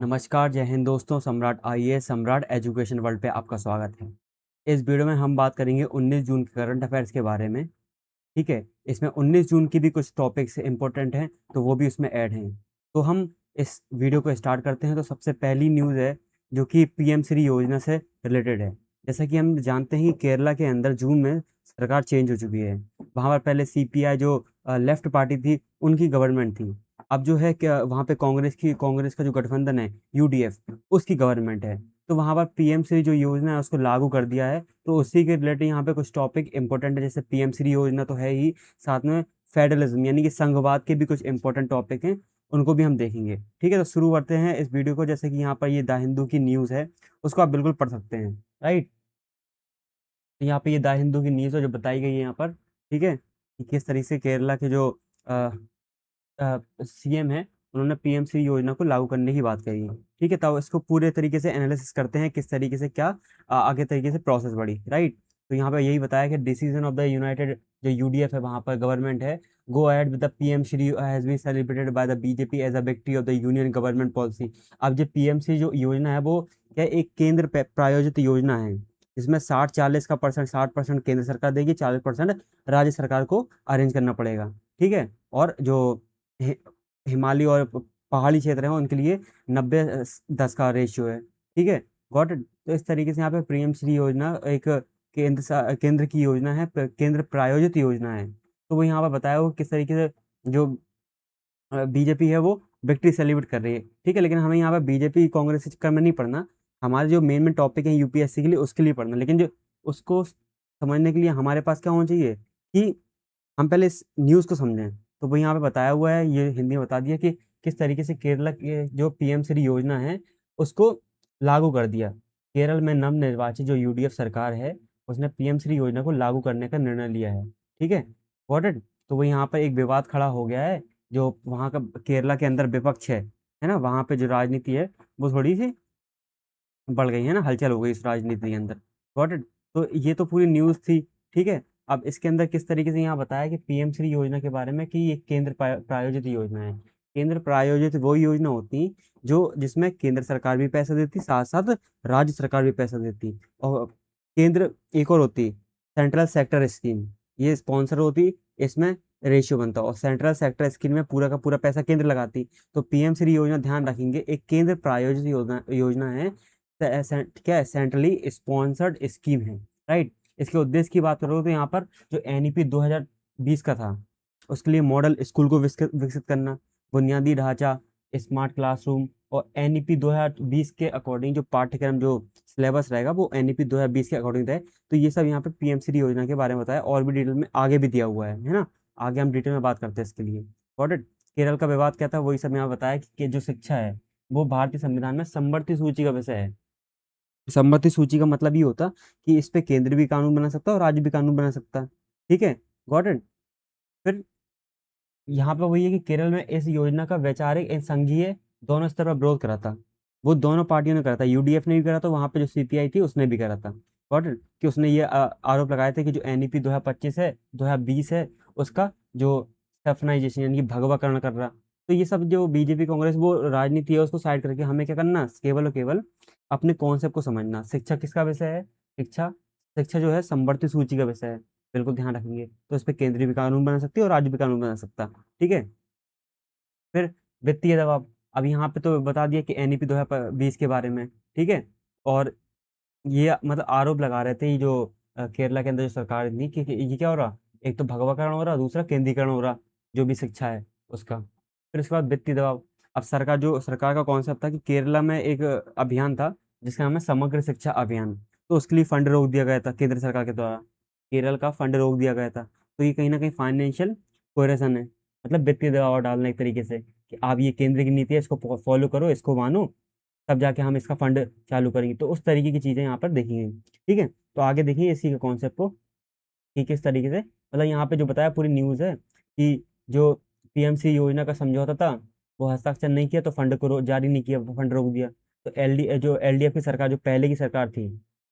नमस्कार, जय हिंद दोस्तों। सम्राट आईएएस सम्राट एजुकेशन वर्ल्ड पे आपका स्वागत है। इस वीडियो में हम बात करेंगे 19 जून के करंट अफेयर्स के बारे में। ठीक है, इसमें 19 जून की भी कुछ टॉपिक्स इंपॉर्टेंट हैं, तो वो भी उसमें ऐड हैं। तो हम इस वीडियो को स्टार्ट करते हैं। तो सबसे पहली न्यूज़ है जो कि पीएम श्री योजना से रिलेटेड है। जैसा कि हम जानते हैं कि केरला के अंदर जून में सरकार चेंज हो चुकी है। वहाँ पर पहले सीपीआई जो लेफ्ट पार्टी थी, उनकी गवर्नमेंट थी। अब जो है क्या, वहाँ पे कांग्रेस का जो गठबंधन है यूडीएफ, उसकी गवर्नमेंट है। तो वहाँ पर पीएम श्री जो योजना है उसको लागू कर दिया है। तो उसी के रिलेटेड यहाँ पे कुछ टॉपिक इंपॉर्टेंट है, जैसे पीएम श्री योजना तो है ही, साथ में फेडरलिज्म यानी कि संघवाद के भी कुछ इंपॉर्टेंट टॉपिक हैं, उनको भी हम देखेंगे। ठीक है, तो शुरू करते हैं इस वीडियो को। जैसे कि यहाँ पर ये द हिंदू की न्यूज़ है, उसको आप बिल्कुल पढ़ सकते हैं। राइट, तो यहाँ पे ये द हिंदू की न्यूज़ है जो बताई गई है यहाँ पर। ठीक है, कि किस तरीके से केरला के जो सीएम है, उन्होंने पीएमसी योजना को लागू करने की बात कही है। ठीक है, तब इसको पूरे तरीके से एनालिसिस करते हैं, किस तरीके से क्या आगे तरीके से प्रोसेस बढ़ी। राइट, तो यहाँ पे यही बताया कि डिसीजन ऑफ द यूनाइटेड, जो यूडीएफ है वहाँ पर गवर्नमेंट है, go ahead with the PM Shri has been celebrated by the BJP as a victory of the union government policy. अब जो पीएमसी जो योजना है वो क्या एक केंद्र प्रायोजित योजना है, जिसमें 60-40% केंद्र सरकार देगी, 40% राज्य सरकार को अरेंज करना पड़ेगा। ठीक है, और जो हि- हिमालय और पहाड़ी क्षेत्र हैं उनके लिए 90-10 का रेशियो है। ठीक है, गॉट इट। तो इस तरीके से यहाँ पे पीएम श्री योजना एक केंद्र की योजना है, केंद्र प्रायोजित योजना है। तो वो यहाँ पर बताया हुआ किस तरीके से जो बीजेपी है वो विक्ट्री सेलिब्रेट कर रही है। ठीक है, लेकिन हमें यहाँ पर बीजेपी कांग्रेस के चक्कर में नहीं पड़ना। हमारे जो मेन मेन टॉपिक है यूपीएससी के लिए, उसके लिए पढ़ना। लेकिन जो उसको समझने के लिए हमारे पास क्या होना चाहिए कि हम पहले इस न्यूज़ को समझें। तो वो यहाँ पे बताया हुआ है, ये हिंदी में बता दिया कि किस तरीके से केरला के जो पीएम श्री योजना है उसको लागू कर दिया। केरल में नव निर्वाचित जो यूडीएफ सरकार है, उसने पीएम श्री योजना को लागू करने का निर्णय लिया है। ठीक है, गॉट इट। तो वो यहाँ पर एक विवाद खड़ा हो गया है, जो वहाँ का केरला के अंदर विपक्ष है ना, वहाँ पे जो राजनीति है वो थोड़ी सी बढ़ गई है ना, हलचल हो गई इस राजनीति के अंदर। Got it. तो ये तो पूरी न्यूज़ थी। ठीक है, अब इसके अंदर किस तरीके से यहाँ बताया कि पीएम श्री योजना के बारे में कि ये केंद्र प्रायोजित योजना है। केंद्र प्रायोजित वो योजना होती जो जिसमें केंद्र सरकार भी पैसा देती, साथ साथ राज्य सरकार भी पैसा देती। और केंद्र एक और होती सेंट्रल सेक्टर स्कीम, ये स्पॉन्सर होती, इसमें रेशियो बनता और सेंट्रल सेक्टर स्कीम में पूरा का पूरा पैसा केंद्र लगाती। तो पीएम श्री योजना ध्यान रखेंगे एक केंद्र प्रायोजित योजना योजना है, क्या है, सेंट्रली स्पॉन्सर्ड स्कीम है। राइट, इसके उद्देश्य की बात करो तो यहाँ पर जो एनईपी 2020 का था, उसके लिए मॉडल स्कूल को विकसित विकसित करना, बुनियादी ढांचा, स्मार्ट क्लासरूम। और एनईपी 2020 के अकॉर्डिंग जो पाठ्यक्रम जो सिलेबस रहेगा वो एनईपी 2020 के अकॉर्डिंग रहे। तो ये सब यहाँ पे पीएमसीडी योजना के बारे में बताया, और भी डिटेल में आगे भी दिया हुआ है ना। आगे हम डिटेल में बात करते हैं इसके लिए। Got it. केरल का विवाद क्या था, वही सब यहाँ बताया कि जो शिक्षा है वो भारतीय संविधान में समवर्ती सूची का विषय है। सम्मति सूची का मतलब ये होता कि इस पे केंद्र भी कानून बना सकता है और राज्य भी कानून बना सकता है। ठीक है, गॉट इट। फिर यहाँ पे वही है कि केरल में इस योजना का वैचारिक एवं संघीय दोनों स्तर पर विरोध करा था। वो दोनों पार्टियों ने करा था, यूडीएफ ने भी करा था, वहां पे जो सीपीआई थी उसने भी करा था। गॉट इट, कि उसने ये आरोप लगाए थे कि जो एनईपी 2025 है, 2020 है, उसका जो सफनाइजेशन यानी कि भगवाकरण कर रहा। तो ये सब जो बीजेपी कांग्रेस वो राजनीति है, उसको साइड करके हमें क्या करना, केवल और केवल अपने कॉन्सेप्ट को समझना। शिक्षा किसका विषय है, शिक्षा शिक्षा जो है संवर्ती सूची का विषय है। बिल्कुल ध्यान रखेंगे, तो इस पे केंद्रीय भी कानून बना सकती है और राज्य भी कानून बना सकता है। ठीक है, फिर वित्तीय दबाव। अब यहाँ पे तो बता दिया कि एनईपी 2020 के बारे में। ठीक है, और ये मतलब आरोप लगा रहे थे ये जो केरला के अंदर जो सरकार थी कि ये क्या हो रहा, एक तो भगवाकरण हो रहा, दूसरा केंद्रीकरण हो रहा जो भी शिक्षा है उसका। फिर उसके बाद वित्तीय दबाव। अब सरकार का कॉन्सेप्ट था कि केरला में एक अभियान था जिसका नाम है समग्र शिक्षा अभियान। तो उसके लिए फंड रोक दिया गया था केंद्र सरकार के द्वारा, केरल का फंड रोक दिया गया था। तो ये कहीं ना कहीं फाइनेंशियल कोरेशन है, मतलब वित्तीय दबाव डालना एक तरीके से कि आप ये केंद्र की नीति है, इसको फॉलो करो, इसको मानो, तब जाके हम इसका फंड चालू करेंगे। तो उस तरीके की चीजें यहाँ पर देखी गई। ठीक है, तो आगे देखिए इसी के कॉन्सेप्ट को कि किस तरीके से, मतलब यहाँ पे जो बताया पूरी न्यूज़ है कि जो पीएमसी योजना का समझौता था वो हस्ताक्षर नहीं किया, तो फंड को जारी नहीं किया, फंड रोक दिया। तो एलडीएफ की सरकार जो पहले की सरकार थी,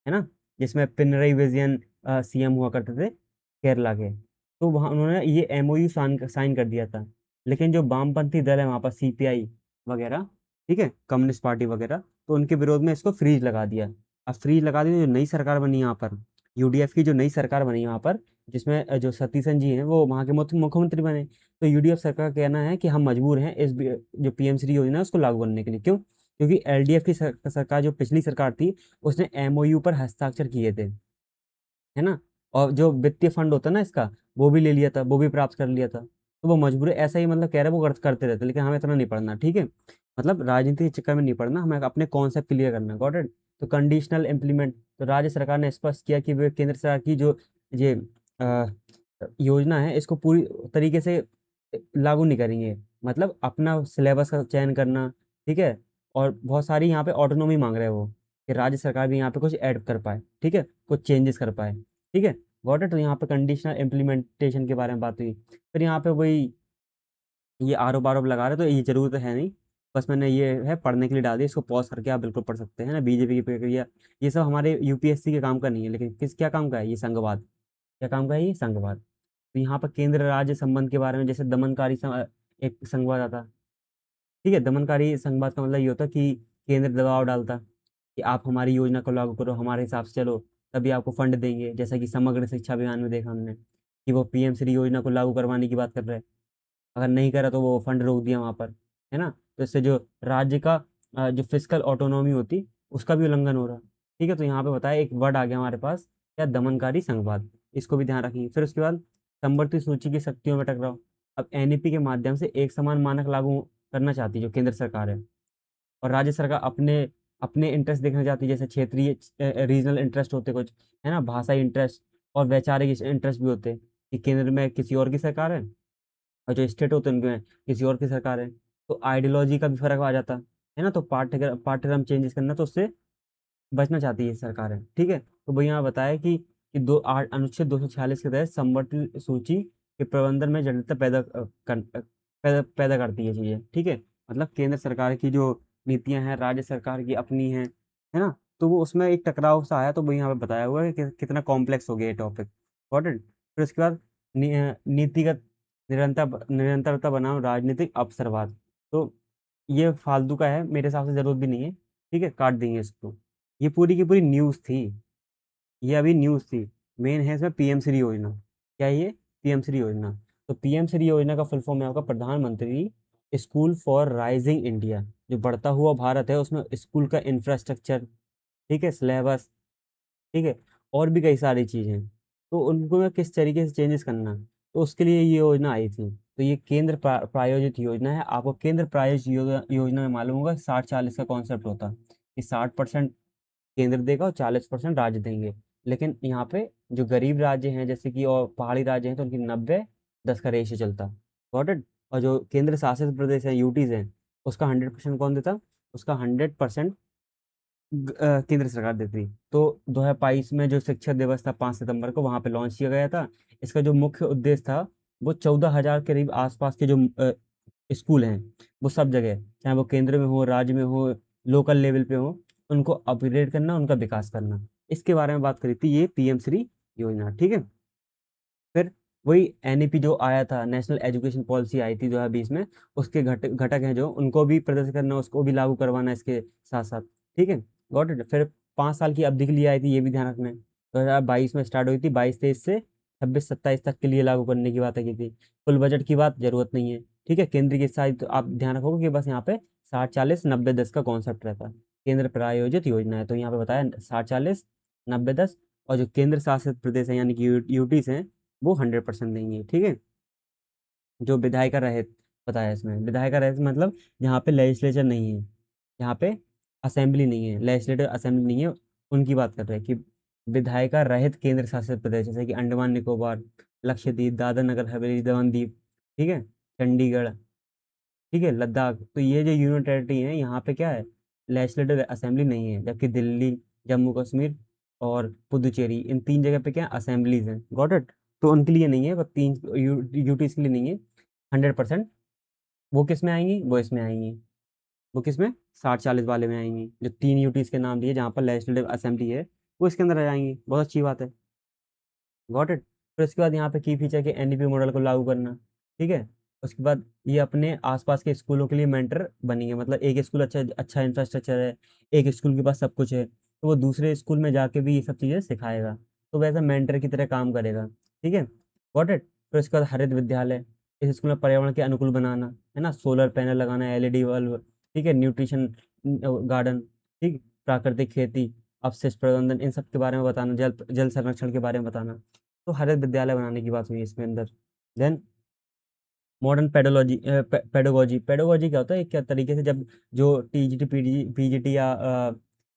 है ना, जिसमें पिनरई विजयन सीएम हुआ करते थे केरला के, तो वहाँ उन्होंने ये एमओयू साइन कर दिया था। लेकिन जो वामपंथी दल है वहाँ पर सीपीआई वगैरह, ठीक है, कम्युनिस्ट पार्टी वगैरह, तो उनके विरोध में इसको फ्रीज लगा दिया। अब फ्रीज लगा दी तो जो नई सरकार बनी यहाँ पर, यूडीएफ की जो नई सरकार बनी यहाँ पर, जिसमें जो सतीशन जी हैं वो वहाँ के मुख्यमंत्री बने, तो यूडीएफ सरकार का कहना है कि हम मजबूर हैं इस जो पीएम श्री योजना है उसको लागू करने के लिए। क्यों? क्योंकि एलडीएफ की सरकार जो पिछली सरकार थी उसने एमओयू पर हस्ताक्षर किए थे, है ना, और जो वित्तीय फंड होता है ना इसका, वो भी ले लिया था, वो भी प्राप्त कर लिया था, तो वो मजबूर है, ऐसा ही मतलब कह रहे हैं वो करते रहते, लेकिन हमें इतना नहीं पढ़ना, ठीक है, मतलब राजनीति के चक्कर में नहीं पढ़ना, हमें अपने कॉन्सेप्ट क्लियर करना, गॉट इट। तो कंडीशनल इम्प्लीमेंट, तो राज्य सरकार ने स्पष्ट किया कि वे केंद्र सरकार की जो ये योजना है इसको पूरी तरीके से लागू नहीं करेंगे, मतलब अपना सिलेबस का चयन करना, ठीक है, और बहुत सारी यहाँ पे ऑटोनॉमी मांग रहे हैं वो, कि राज्य सरकार भी यहाँ पे कुछ ऐड कर पाए, ठीक है, कुछ चेंजेस कर पाए, ठीक है, गॉट इट। तो यहाँ पे कंडीशनल इम्प्लीमेंटेशन के बारे में बात हुई। फिर यहाँ पे वही ये आरोप आरोप लगा रहे, तो ये जरूरत है नहीं, बस मैंने ये है पढ़ने के लिए डाल दिया, इसको पॉज करके आप बिल्कुल पढ़ सकते हैं ना, बीजेपी की प्रक्रिया, ये सब हमारे यूपीएससी के काम का नहीं है, लेकिन किस क्या काम का है, ये संघवाद, क्या काम का है, ये संघवाद। तो यहाँ पर केंद्र राज्य संबंध के बारे में, जैसे दमनकारी एक संघवाद आता, ठीक है, दमनकारी संघवाद का मतलब ये होता कि केंद्र दबाव डालता कि आप हमारी योजना को लागू करो, हमारे हिसाब से चलो, तभी आपको फंड देंगे, जैसा कि समग्र शिक्षा अभियान में देखा हमने कि वो पीएम श्री योजना को लागू करवाने की बात कर रहे हैं, अगर नहीं करा तो वो फंड रोक दिया वहां पर, है ना, तो इससे जो राज्य का जो फिजिकल ऑटोनॉमी होती उसका भी उल्लंघन हो रहा, ठीक है। तो यहाँ पे बताया एक वर्ड आ गया हमारे पास, क्या, दमनकारी संघवाद, इसको भी ध्यान रखेंगे। फिर उसके बाद संवर्ती सूची की शक्तियों में टकराव, अब एनईपी के माध्यम से एक समान मानक लागू करना चाहती है जो केंद्र सरकार है, और राज्य सरकार अपने अपने इंटरेस्ट देखना चाहती है, जैसे क्षेत्रीय रीजनल इंटरेस्ट होते कुछ, है ना, भाषाई इंटरेस्ट और वैचारिक इंटरेस्ट भी होते हैं, कि केंद्र में किसी और की सरकार है और जो स्टेट होते हैं उनके किसी और की सरकार है, तो आइडियोलॉजी का भी फर्क आ जाता है ना, तो पाठ्यक्रम चेंजेस करना, तो उससे बचना चाहती है सरकार है, ठीक है। तो वही यहाँ बताया कि अनुच्छेद 246 के तहत समवर्ती सूची के प्रबंधन में जटिलता पैदा करती है चीजें, ठीक है, मतलब केंद्र सरकार की जो नीतियां हैं राज्य सरकार की अपनी हैं, है ना, तो वो उसमें एक टकराव सा आया, तो वही यहाँ पे बताया हुआ है कि कितना कॉम्प्लेक्स हो गया ये टॉपिक, इम्पोर्टेंट। फिर उसके बाद नीतिगत निरंतरता बनाम राजनीतिक अवसरवाद, तो ये फालतू का है, मेरे हिसाब से जरूरत भी नहीं है, ठीक है, काट देंगे इसको। ये पूरी की पूरी न्यूज़ थी, ये अभी न्यूज़ थी, मेन है इसमें पीएम श्री योजना, क्या है ये, पीएम श्री योजना। तो पीएम श्री योजना का फुल फॉर्म है आपका प्रधानमंत्री स्कूल फॉर राइजिंग इंडिया, जो बढ़ता हुआ भारत है उसमें स्कूल का इंफ्रास्ट्रक्चर, ठीक है, सिलेबस, ठीक है, और भी कई सारी चीज़ें, तो उनको में किस तरीके से चेंजेस करना, तो उसके लिए ये योजना आई थी। तो ये केंद्र प्रायोजित योजना है, आपको केंद्र प्रायोजित योजना में मालूम होगा 60-40 का कॉन्सेप्ट होता, कि 60% केंद्र देगा और 40% राज्य देंगे, लेकिन यहाँ पे जो गरीब राज्य हैं जैसे कि और पहाड़ी राज्य हैं तो उनकी 90-10 का रेशियो चलता, गॉट इट। और जो केंद्र शासित प्रदेश है यूटीज हैं उसका 100% कौन देता, उसका 100% केंद्र सरकार देती। तो 2022 में जो शिक्षक दिवस था 5 सितंबर को, वहां पे लॉन्च किया गया था। इसका जो मुख्य उद्देश्य था वो 14,000 के करीब आसपास के जो स्कूल हैं वो सब जगह, चाहे वो केंद्र में हो, राज्य में हो, लोकल लेवल पे हो, उनको अपग्रेड करना, उनका विकास करना, इसके बारे में बात करी थी ये पीएम श्री योजना, ठीक है। फिर वही एनईपी जो आया था, नेशनल एजुकेशन पॉलिसी आई थी 2020 में, उसके घटक हैं जो उनको भी प्रदर्शित करना, उसको भी लागू करवाना इसके साथ साथ, ठीक है, गॉट इट। फिर 5 साल की अवधि के लिए आई थी, ये भी ध्यान रखना है, 2022 में स्टार्ट हुई थी, 22-23 से 26-27 तक के लिए लागू करने की बात की थी। कुल बजट की बात जरूरत नहीं है, ठीक है, केंद्र की साइड तो आप ध्यान रखोगे कि बस यहाँ पे 60-40-90-10 का कॉन्सेप्ट रहता है, केंद्र प्रायोजित योजना है, तो यहाँ पे बताया 60-40-90-10, और जो केंद्र शासित प्रदेश है यानी कि यूटीज हैं वो 100% देंगे, ठीक है। जो विधायिका रहित बताया इसमें, विधायिका रहित मतलब जहाँ पे लेजिस्लेचर नहीं है, जहाँ पे असेंबली नहीं है, लेजिस्लेटिव असेंबली नहीं है, उनकी बात कर रहे हैं कि विधायिका रहित केंद्र शासित प्रदेश, जैसे कि अंडमान निकोबार, लक्षद्वीप, दादर नगर हवेली, दमन दीप, ठीक है, चंडीगढ़, ठीक है, लद्दाख, तो ये जो यूनियन टेरिटरी है यहाँ पे क्या है, लेजिस्लेटिव असेंबली नहीं है, जबकि दिल्ली, जम्मू कश्मीर और पुदुचेरी, इन 3 जगह पे क्या असेंबलीज हैं, गॉट इट। तो उनके लिए नहीं है, बस 3 यूटीज के लिए नहीं है, 100%। वो किस में आएंगी, वो इसमें आएंगी, वो किस में, 60-40 वाले में आएंगी, जो 3 यूटीज के नाम दिए जहाँ पर लेजिस्लेटिव असेंबली है वो इसके अंदर आ जाएंगी, बहुत अच्छी बात है, गॉट इट। फिर उसके बाद यहाँ पे की फीचर के एनडीपी मॉडल को लागू करना, ठीक है, उसके बाद ये अपने आसपास के स्कूलों के लिए मेंटर बनेंगे, मतलब एक स्कूल अच्छा अच्छा इंफ्रास्ट्रक्चर है, एक स्कूल के पास सब कुछ है, तो वो दूसरे स्कूल में जाके भी ये सब चीज़ें सिखाएगा, तो वैसा मेंटर की तरह काम करेगा। ठीक है, गॉट इट। फिर उसके बाद हरित विद्यालय, इस स्कूल में पर्यावरण के अनुकूल बनाना, है ना, सोलर पैनल लगाना, एलईडी बल्ब, ठीक है, न्यूट्रिशन गार्डन, ठीक, प्राकृतिक खेती, अपशिष्ट प्रबंधन, इन सब के बारे में बताना, जल जल संरक्षण के बारे में बताना। तो हरित विद्यालय बनाने की बात हुई इसमें अंदर। देन मॉडर्न पेडोलॉजी पेडोलॉजी क्या होता है, क्या तरीके से जब जो टीजीटी पीजीटी या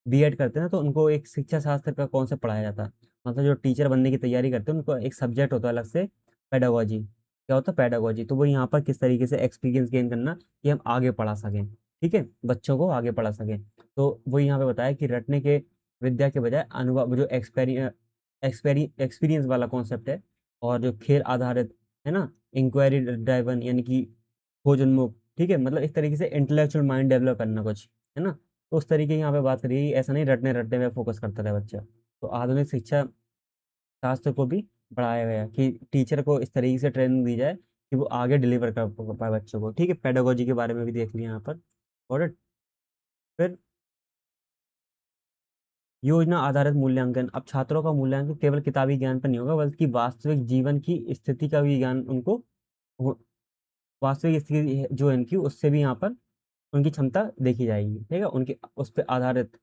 बीएड करते हैं ना, तो उनको एक शिक्षा शास्त्र का कॉन्सेप्ट पढ़ाया जाता है, मतलब जो टीचर बनने की तैयारी करते हैं उनको एक सब्जेक्ट होता है अलग से, पेडागोजी। क्या होता है पेडागोजी, तो वो यहाँ पर किस तरीके से एक्सपीरियंस गेन करना कि हम आगे पढ़ा सकें, ठीक है, बच्चों को आगे पढ़ा सकें। तो वो यहाँ पे बताया कि रटने के विद्या के बजाय अनुभव, जो एक्सपीरियंस वाला कॉन्सेप्ट है, और जो खेल आधारित, है ना, इंक्वायरी ड्राइवन, यानी कि खोज उन्मुख, ठीक है, मतलब इस तरीके से इंटेलेक्चुअल माइंड डेवलप करना कुछ, है ना, तो उस तरीके की यहाँ पे बात करिए, ऐसा नहीं रटने रटने में फोकस करता रहे बच्चा। तो आधुनिक शिक्षा शास्त्र को भी बढ़ाया गया कि टीचर को इस तरीके से ट्रेनिंग दी जाए कि वो आगे डिलीवर कर पाए बच्चों को, ठीक है, पेडागोजी के बारे में भी देख लिया यहाँ पर। और फिर योजना आधारित मूल्यांकन, अब छात्रों का मूल्यांकन केवल किताबी ज्ञान पर नहीं होगा, बल्कि वास्तविक जीवन की स्थिति का भी ज्ञान उनको वास्तविक स्थिति जो है इनकी, उससे भी यहाँ पर उनकी क्षमता देखी जाएगी, ठीक है, उनके उस पर आधारित,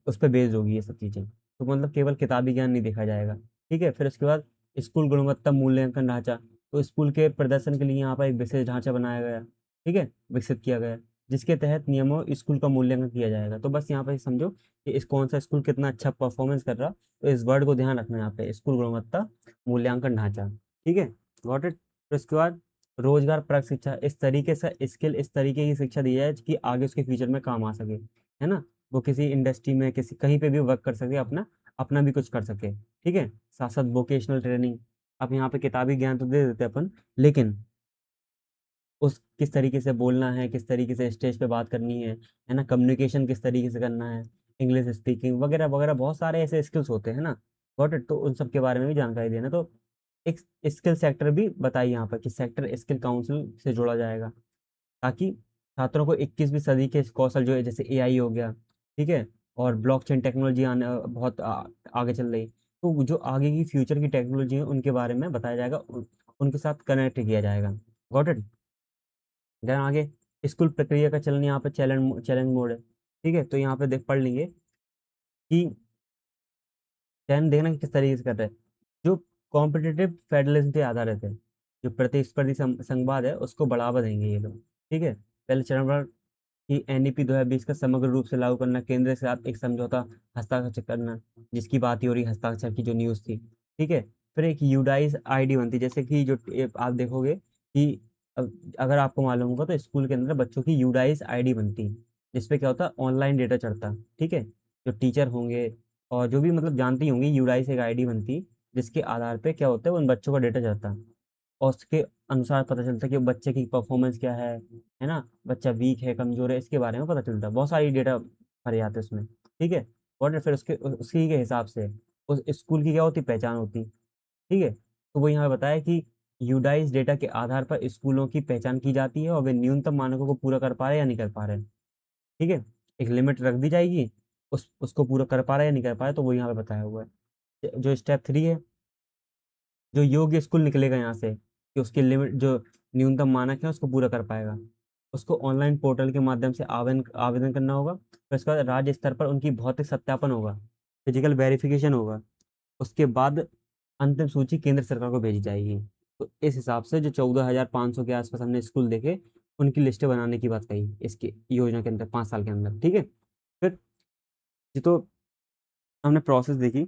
उस पर बेस्ड होगी ये सब चीज़ें, तो मतलब केवल किताबी ज्ञान नहीं देखा जाएगा। ठीक है, फिर उसके बाद स्कूल गुणवत्ता मूल्यांकन ढांचा, तो स्कूल के प्रदर्शन के लिए यहाँ पर एक विशेष ढांचा बनाया गया, ठीक है, विकसित किया गया, जिसके तहत नियमों स्कूल का मूल्यांकन किया जाएगा। तो बस यहाँ पर समझो कि इस कौन सा स्कूल कितना अच्छा परफॉर्मेंस कर रहा, तो इस वर्ड को ध्यान रखना यहाँ पे, स्कूल गुणवत्ता मूल्यांकन ढांचा, ठीक है, गॉट इट। फिर उसके बाद रोजगार परक शिक्षा, इस तरीके से स्किल, इस तरीके की शिक्षा दी जाए कि आगे उसके फ्यूचर में काम आ सके, है ना, वो किसी इंडस्ट्री में किसी कहीं पे भी वर्क कर सके, अपना अपना भी कुछ कर सके, ठीक है, साथ साथ वोकेशनल ट्रेनिंग। अब यहाँ पे किताबी ज्ञान तो दे देते हैं अपन, लेकिन उस किस तरीके से बोलना है, किस तरीके से स्टेज पे बात करनी है ना, कम्युनिकेशन किस तरीके से करना है, इंग्लिश स्पीकिंग वगैरह वगैरह, बहुत सारे ऐसे स्किल्स होते हैं ना, गॉट इट, तो उन सब के बारे में भी जानकारी देना। तो एक स्किल सेक्टर भी बताइए यहाँ पर कि सेक्टर स्किल काउंसिल से जोड़ा जाएगा, ताकि छात्रों को 21वीं सदी के कौशल जो है, जैसे एआई हो गया, ठीक है, और ब्लॉकचेन टेक्नोलॉजी आने बहुत आगे चल रही, तो जो आगे की फ्यूचर की टेक्नोलॉजी है उनके बारे में बताया जाएगा, उनके साथ कनेक्ट किया जाएगा, गॉट इट। देन आगे स्कूल प्रक्रिया का चलन, यहाँ पे चैलेंज चैलेंज मोड है, ठीक है, तो यहाँ पे देख पढ़ लेंगे कि चयन देखना कि किस तरीके से कर रहे हैं, जो कॉम्पिटिटिव फेडरलिज्म पे आधारित है, जो प्रतिस्पर्धी संघवाद है उसको बढ़ावा देंगे ये लोग, ठीक है, पहले चरण पर कि एनईपी 2020 का समग्र रूप से लागू करना, केंद्र के साथ एक समझौता हस्ताक्षर करना, जिसकी बात ही हो रही हस्ताक्षर की जो न्यूज़ थी, ठीक है, फिर एक यूडाइज आईडी बनती, जैसे कि जो आप देखोगे कि अगर आपको मालूम होगा तो स्कूल के अंदर बच्चों की यूडाइज आईडी बनती, जिसपे क्या होता है, ऑनलाइन डेटा चढ़ता, ठीक है, जो टीचर होंगे और जो भी मतलब जानती होंगी, यूडाइज एक आईडी बनती, जिसके आधार पे क्या होता है, उन बच्चों का डेटा चढ़ता, और उसके अनुसार पता चलता है कि बच्चे की परफॉर्मेंस क्या है ना, बच्चा वीक है कमजोर है, इसके बारे में पता चलता है, बहुत सारी डेटा भरे जाते हैं उसमें, ठीक है, और फिर उसके उसी के हिसाब से उस स्कूल की क्या होती, पहचान होती, ठीक है, तो वो यहाँ पे बताया कि यूडाइज डेटा के आधार पर स्कूलों की पहचान की जाती है और वे न्यूनतम मानकों को पूरा कर पा रहे हैं या नहीं कर पा रहे हैं, ठीक है, एक लिमिट रख दी जाएगी, उसको पूरा कर पा रहा है या नहीं कर पा रहा है, तो वो यहाँ पे बताया हुआ है। जो स्टेप 3 है, जो योग्य स्कूल निकलेगा यहाँ से कि उसकी लिमिट जो न्यूनतम मानक है उसको पूरा कर पाएगा, उसको ऑनलाइन पोर्टल के माध्यम से आवेदन आवेदन करना होगा, फिर उसके बाद राज्य स्तर पर उनकी भौतिक सत्यापन होगा, फिजिकल वेरिफिकेशन होगा, उसके बाद अंतिम सूची केंद्र सरकार को भेजी जाएगी। तो इस हिसाब से जो 14,500 के आसपास हमने स्कूल देखे, उनकी लिस्टें बनाने की बात कही इसकी योजना के अंदर 5 साल के अंदर, ठीक है। फिर ये तो हमने प्रोसेस देखी,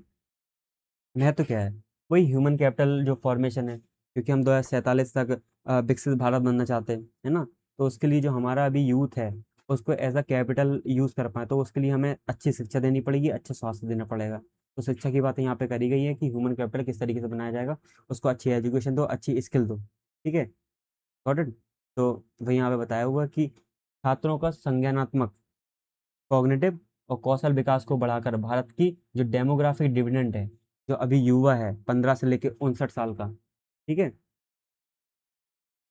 महत्व क्या है, वही ह्यूमन कैपिटल जो फॉर्मेशन है, क्योंकि हम 2047 तक विकसित भारत बनना चाहते हैं, है ना, तो उसके लिए जो हमारा अभी यूथ है उसको एज अ कैपिटल यूज कर पाए, तो उसके लिए हमें अच्छी शिक्षा देनी पड़ेगी, अच्छा स्वास्थ्य देना पड़ेगा। तो शिक्षा की बात यहाँ पे करी गई है कि ह्यूमन कैपिटल किस तरीके से बनाया जाएगा, उसको अच्छी एजुकेशन दो, अच्छी स्किल दो, ठीक है, गॉट इट। तो वही यहाँ पे बताया हुआ कि छात्रों का संज्ञानात्मक, कॉग्निटिव और कौशल विकास को बढ़ाकर भारत की जो डेमोग्राफिक डिविडेंड है, जो अभी युवा है 15 से लेकर 59 साल का, ठीक है,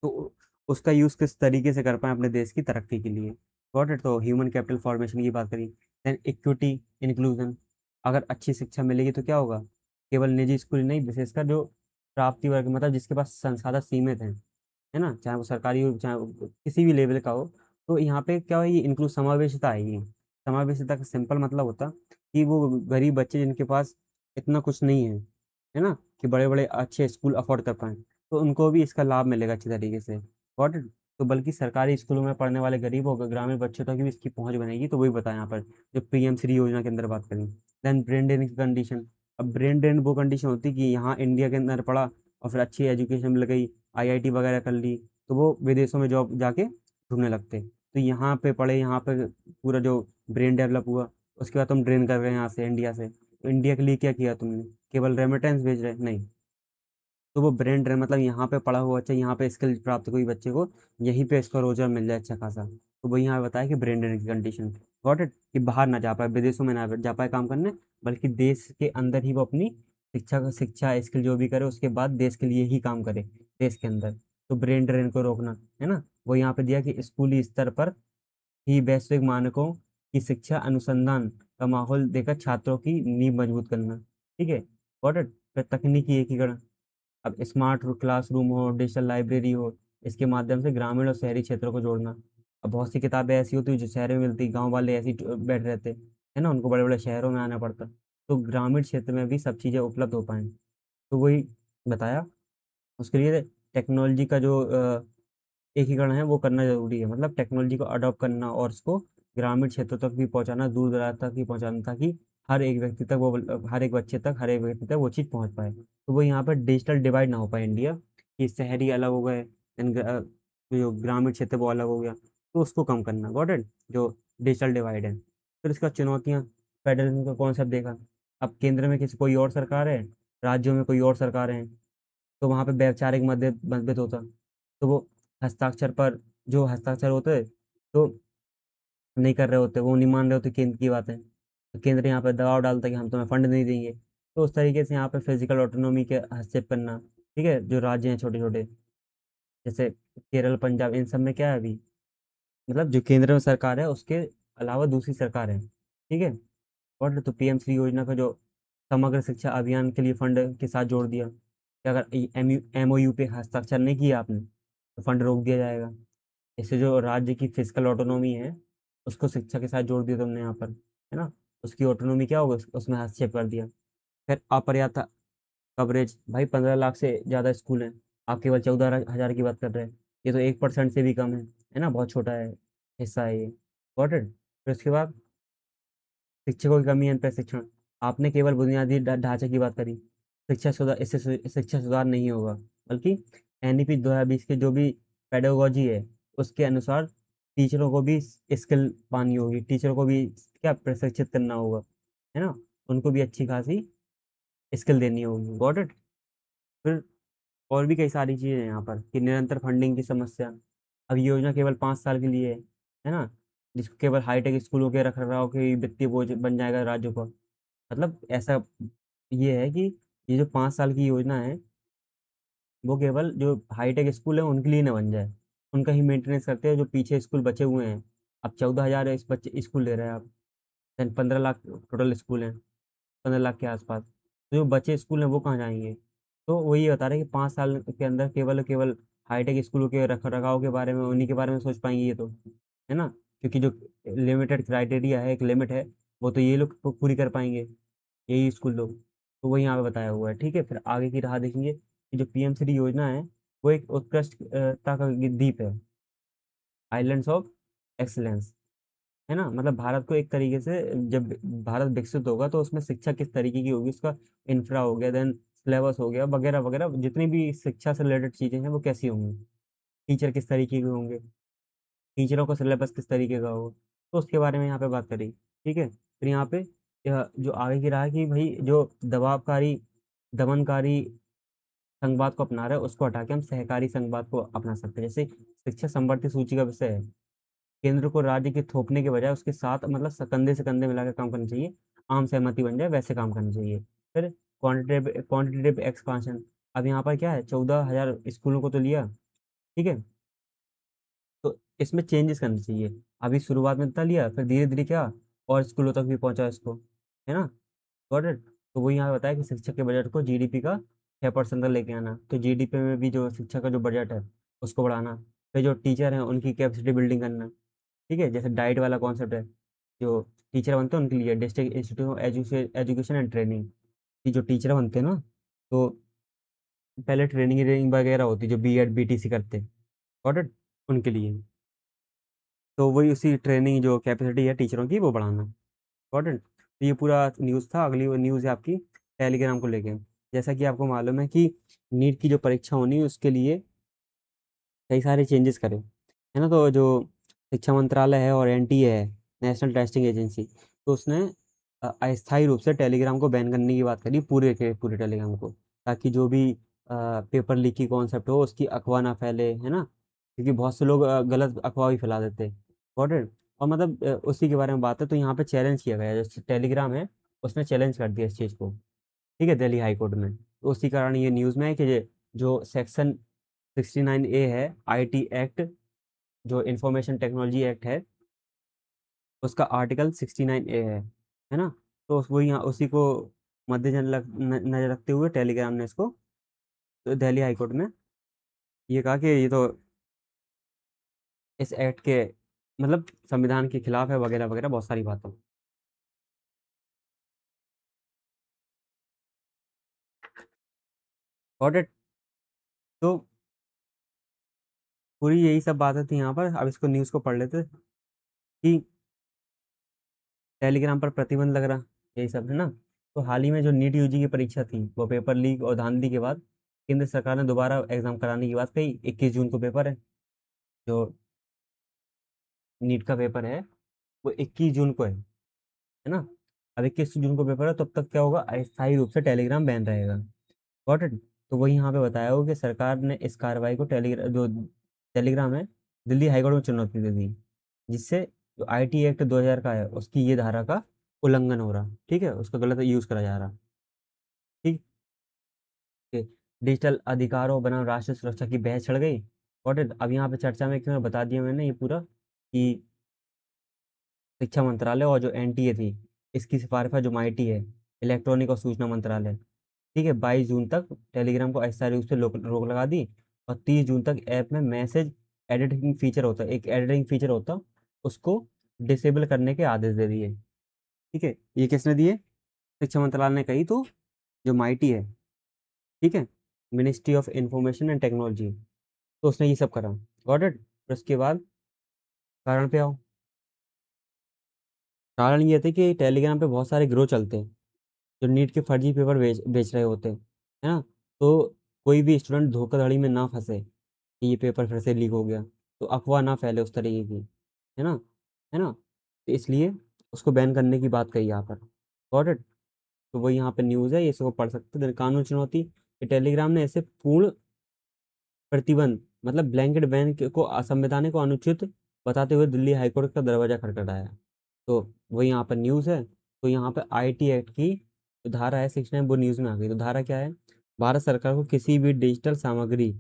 तो उसका यूज़ किस तरीके से कर पाएँ अपने देश की तरक्की के लिए। Got it? तो ह्यूमन कैपिटल फॉर्मेशन की बात करी। Then equity, inclusion. अगर अच्छी शिक्षा मिलेगी तो क्या होगा? केवल निजी स्कूल ही नहीं, विशेषकर जो प्राप्ति वर्ग, मतलब जिसके पास संसाधन सीमित हैं, है ना, चाहे वो सरकारी हो चाहे वो किसी भी लेवल का हो, तो यहाँ पे क्या है, ये इंक्लूड समावेशिता आएगी। समावेशिता का सिंपल मतलब होता कि वो गरीब बच्चे जिनके पास इतना कुछ नहीं है ना, कि बड़े बड़े अच्छे स्कूल अफोर्ड कर पाए, तो उनको भी इसका लाभ मिलेगा अच्छे तरीके से। Got it? तो बल्कि सरकारी स्कूलों में पढ़ने वाले गरीबों को, ग्रामीण बच्चों तक भी इसकी पहुंच बनेगी। तो वही बताया यहाँ पर, जो पीएम श्री योजना के अंदर बात करें। देन ब्रेन ड्रेन की कंडीशन। अब ब्रेन ड्रेन वो कंडीशन होती है कि यहाँ इंडिया के अंदर पढ़ा और फिर अच्छी एजुकेशन मिल गई, आईआईटी वगैरह कर ली, तो वो विदेशों में जॉब जाके ढूंढने लगते। तो यहाँ पे पढ़े, यहाँ पे पूरा जो ब्रेन डेवलप हुआ, उसके बाद तुम ड्रेन कर रहे हैं यहाँ से, इंडिया से। तो इंडिया के लिए क्या किया तुमने? केवल रेमिटेंस भेज रहे? नहीं। तो वो ब्रेन ड्रेन मतलब यहाँ पे पढ़ा हुआ बच्चा, यहाँ पे स्किल प्राप्त कोई बच्चे को यहीं पे इसका रोजगार मिल जाए अच्छा खासा। तो वही यहाँ बताया कि ब्रेन ड्रेन की कंडीशन। Got it? कि बाहर ना जा पाए, विदेशों में ना जा पाए काम करने, बल्कि देश के अंदर ही वो अपनी शिक्षा स्किल जो भी करे, उसके बाद देश के लिए ही काम करे, देश के अंदर। तो ब्रेन ड्रेन को रोकना, है ना। वो यहाँ पे दिया कि स्कूली स्तर पर ही वैश्विक मानकों की शिक्षा अनुसंधान का माहौल देकर छात्रों की नींव मजबूत करना। ठीक है। Got it? फिर तकनीकी एकीकरण। अब स्मार्ट क्लासरूम हो, डिजिटल लाइब्रेरी हो, इसके माध्यम से ग्रामीण और शहरी क्षेत्रों को जोड़ना। अब बहुत सी किताबें ऐसी होती है जो शहर में मिलती, गांव वाले ऐसी बैठ रहते, है ना, उनको बड़े बड़े शहरों में आना पड़ता। तो ग्रामीण क्षेत्र में भी सब चीज़ें उपलब्ध हो पाएँ। तो वही बताया, उसके लिए टेक्नोलॉजी का जो एकीकरण है वो करना जरूरी है, मतलब टेक्नोलॉजी को अडॉप्ट करना और उसको ग्रामीण क्षेत्रों तक भी पहुंचाना, दूर दराज तक भी पहुंचाना, ताकि हर एक व्यक्ति तक वो, हर एक बच्चे तक, हर एक व्यक्ति तक वो चीज़ पहुंच पाए। तो वो यहाँ पर डिजिटल डिवाइड ना हो पाए इंडिया, कि शहरी अलग हो गए, जो ग्रामीण क्षेत्र वो अलग हो गया। तो उसको कम करना। Got it? जो डिजिटल डिवाइड है। फिर इसका चुनौतियाँ, फेडरलिज्म का कॉन्सेप्ट देखा। अब केंद्र में किसी कोई और सरकार है, राज्यों में कोई और सरकार है, तो वहाँ पे वैचारिक मतभेद मतभेद होता। तो वो हस्ताक्षर पर, जो हस्ताक्षर होते तो नहीं कर रहे होते, वो नहीं मान रहे होते केंद्र की बातें, तो केंद्र यहाँ पे दबाव डालता है कि हम तुम्हें फंड नहीं देंगे। तो उस तरीके से यहाँ पे फिजिकल ऑटोनॉमी के हस्तक्षेप करना। ठीक है। जो राज्य हैं छोटे छोटे, जैसे केरल, पंजाब, इन सब में क्या है अभी, मतलब जो केंद्र में सरकार है उसके अलावा दूसरी सरकार है। ठीक है। और तो पीएम श्री योजना का जो समग्र शिक्षा अभियान के लिए फंड के साथ जोड़ दिया, कि अगर एमओयू पे हस्ताक्षर नहीं किया आपने तो फंड रोक दिया जाएगा। इससे जो राज्य की फिजिकल ऑटोनॉमी है उसको शिक्षा के साथ जोड़ दिया तुमने यहाँ पर, है ना। उसकी ऑटोनॉमी क्या होगा, उसमें हस्तक्षेप कर दिया। फिर अपर्याप्त कवरेज। भाई 15 लाख से ज़्यादा स्कूल हैं, आप केवल 14 हजार की बात कर रहे हैं। ये तो 1% से भी कम है ना, बहुत छोटा है, हिस्सा है ये। Got it? फिर उसके बाद शिक्षकों की कमी है, प्रशिक्षण। आपने केवल बुनियादी ढांचे की बात करी। शिक्षा सुधार नहीं होगा, बल्कि एनईपी 2020 के जो भी पेडागोजी है उसके अनुसार टीचरों को भी स्किल पानी होगी, टीचरों को भी क्या प्रशिक्षित करना होगा, है ना, उनको भी अच्छी खासी स्किल देनी होगी। Got it? फिर और भी कई सारी चीज़ें हैं यहाँ पर, कि निरंतर फंडिंग की समस्या। अब ये योजना केवल 5 साल के लिए है ना, जिसको केवल हाईटेक स्कूलों के रख रखाव के वित्तीय बोझ बन जाएगा राज्यों पर। मतलब ऐसा ये है कि ये जो 5 साल की योजना है वो केवल जो हाईटेक स्कूल है उनके लिए ना बन जाए, उनका ही मेंटेनेंस करते हैं जो पीछे स्कूल बचे हुए हैं। अब 14 हजार इस बच्चे स्कूल ले रहे हैं आप, देन 15 लाख टोटल स्कूल हैं, 15 लाख के आसपास। तो जो बचे स्कूल हैं वो कहाँ जाएंगे? तो वही बता रहे हैं कि 5 साल के अंदर केवल केवल हाईटेक स्कूलों के रख रखाव के बारे में, उन्हीं के बारे में सोच पाएंगे ये तो, है ना। क्योंकि जो लिमिटेड क्राइटेरिया है, एक लिमिट है, वो तो ये लोग पूरी कर पाएंगे, यही स्कूल लोग। तो वही यहाँ पे बताया हुआ है। ठीक है। फिर आगे की राह देखेंगे कि जो पीएम श्री योजना है वो एक उत्कृष्टता का द्वीप है, आइलैंड्स ऑफ एक्सीलेंस, है ना। मतलब भारत को एक तरीके से, जब भारत विकसित होगा तो उसमें शिक्षा किस तरीके की होगी, उसका इंफ्रा हो गया, देन सिलेबस हो गया, वगैरह वगैरह, जितनी भी शिक्षा से रिलेटेड चीज़ें हैं वो कैसी होंगी, टीचर किस तरीके के होंगे, टीचरों का सिलेबस किस तरीके का होगा, तो उसके बारे में यहाँ पे बात करी। ठीक है। फिर यहाँ पे यह जो आगे की रहा है कि भाई जो दबावकारी, दमनकारी संघवाद को अपना रहा है उसको हटा के हम सहकारी संघवाद को अपना सकते हैं। जैसे शिक्षा संवर्धित सूची का विषय है, केंद्र को राज्य के थोपने के बजाय उसके साथ, मतलब कंधे से कंधे मिलाकर काम करना चाहिए, आम सहमति बन जाए वैसे काम करना चाहिए। फिर क्वांटिटेटिव क्वांटिटेटिव एक्सपांशन। अब यहाँ पर क्या है, 14 हजार स्कूलों को तो लिया, ठीक है, इसमें चेंजेस करने चाहिए। अभी शुरुआत में इतना लिया, फिर धीरे धीरे क्या और स्कूलों तक भी पहुंचा इसको, है ना। Got it. तो वो यहाँ बताया कि शिक्षक के बजट को जीडीपी का 6% तक लेके आना, तो जीडीपी में भी जो शिक्षा का जो बजट है उसको बढ़ाना। फिर जो टीचर हैं उनकी कैपेसिटी बिल्डिंग करना, ठीक है, जैसे डाइट वाला कॉन्सेप्ट है। जो टीचर बनते हैं उनके लिए district institute of education and training की जो टीचर बनते हैं ना, तो पहले ट्रेनिंग ट्रेनिंग वगैरह होती है जो बीएड बीटीसी करते हैं, गॉट इट, उनके लिए। तो वही उसी ट्रेनिंग जो कैपेसिटी है टीचरों की वो बढ़ाना, गॉट इट। तो ये पूरा न्यूज़ था। अगली न्यूज़ है आपकी टेलीग्राम को लेके। जैसा कि आपको मालूम है कि नीट की जो परीक्षा होनी है उसके लिए कई सारे चेंजेस करे, है ना। तो जो शिक्षा मंत्रालय है और एनटीए है, नेशनल टेस्टिंग एजेंसी, तो उसने अस्थायी रूप से टेलीग्राम को बैन करने की बात करी, पूरे के पूरे टेलीग्राम को, ताकि जो भी पेपर लीक की कॉन्सेप्ट हो उसकी अफवाह ना फैले, है ना। क्योंकि बहुत से लोग गलत अफवाह भी फैला देते हैं, गॉट इट। और मतलब उसी के बारे में बात है। तो यहाँ पे चैलेंज किया गया है, जो टेलीग्राम है उसने चैलेंज कर दिया इस चीज़ को, ठीक है, दिल्ली हाई कोर्ट में। तो उसी कारण ये न्यूज़ में है कि जो सेक्शन 69A है आईटी एक्ट, जो इंफॉर्मेशन टेक्नोलॉजी एक्ट है, उसका आर्टिकल 69A है ना। तो वो यहाँ उसी को नजर रखते हुए टेलीग्राम ने इसको तो दिल्ली हाई कोर्ट में ये कहा कि ये तो इस एक्ट के मतलब संविधान के खिलाफ है वगैरह वगैरह बहुत सारी बातें। Got it. तो पूरी यही सब बातें थी यहाँ पर। अब इसको न्यूज़ को पढ़ लेते कि टेलीग्राम पर प्रतिबंध लग रहा, यही सब है ना। तो हाल ही में जो नीट यूजी की परीक्षा थी वो पेपर लीक और धांधली के बाद केंद्र सरकार ने दोबारा एग्जाम कराने की बात कही। 21 जून को पेपर है, जो नीट का पेपर है वो 21 जून को है ना। अब 21 जून को पेपर है, तब तक क्या होगा, अस्थायी रूप से टेलीग्राम बैन रहेगा, गॉट इट। तो वही यहाँ पे बताया हो कि सरकार ने इस कार्रवाई को टेलीग्राम है दिल्ली हाईकोर्ट में चुनौती दे दी, जिससे जो आईटी एक्ट 2000 का है उसकी ये धारा का उल्लंघन हो रहा, ठीक है, उसका गलत यूज करा जा रहा, ठीक है। डिजिटल अधिकारों बनाम राष्ट्रीय सुरक्षा की बहस छिड़ गई, गॉट इट। अब यहाँ पे चर्चा में क्यों बता दिया मैंने ये पूरा कि शिक्षा मंत्रालय और जो एनटीए थी इसकी सिफारिश है, जो माइटी है इलेक्ट्रॉनिक और सूचना मंत्रालय, ठीक है, 22 जून तक टेलीग्राम को अस्थायी रूप से रोक लगा दी। और 30 जून तक ऐप में मैसेज एडिटिंग फीचर होता है, एक एडिटिंग फीचर होता, उसको डिसेबल करने के आदेश दे दिए, ठीक है। ये किसने दिए, शिक्षा मंत्रालय ने कही। तो जो माइटी है, ठीक है, ministry of information and technology, तो उसने ये सब करा, गॉट इट। फिर उसके बाद कारण पे आओ। कारण ये थे कि टेलीग्राम पे बहुत सारे ग्रोह चलते हैं जो नीट के फर्जी पेपर बेच रहे होते हैं, है ना। तो कोई भी स्टूडेंट धोखाधड़ी में ना फंसे कि ये पेपर फिर से लीक हो गया, तो अफवाह ना फैले उस तरीके की, है ना। तो इसलिए उसको बैन करने की बात कही यहाँ पर, गॉट इट। तो वही यहाँ पे न्यूज़ है, ये इसको पढ़ सकते हैं। कानून चुनौती कि टेलीग्राम ने ऐसे पूर्ण प्रतिबंध मतलब ब्लैंकेट बैन को असंवैधानिक और अनुचित बताते हुए दिल्ली हाईकोर्ट का दरवाजा खटखटाया। तो वही यहाँ पर न्यूज़ है। तो यहाँ पर आईटी एक्ट की जो धारा है 69 वो न्यूज़ में आ गई। तो धारा क्या है, भारत सरकार को किसी भी डिजिटल सामग्री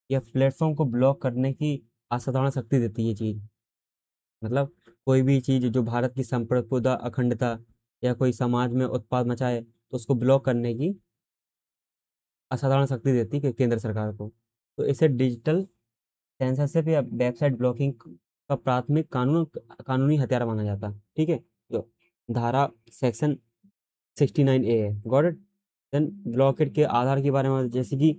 या प्लेटफॉर्म को ब्लॉक करने की असाधारण शक्ति देती है ये चीज़। मतलब कोई भी चीज़ जो भारत की संप्रभुता अखंडता या कोई समाज में उत्पाद मचाए तो उसको ब्लॉक करने की असाधारण शक्ति देती है केंद्र सरकार को। तो इसे डिजिटल सेंसरशिप या वेबसाइट ब्लॉकिंग का प्राथमिक कानूनी हथियार माना जाता है, ठीक है। जो धारा सेक्शन 69A है, गॉट इट। देन ब्लॉकेड के आधार के बारे में, जैसे कि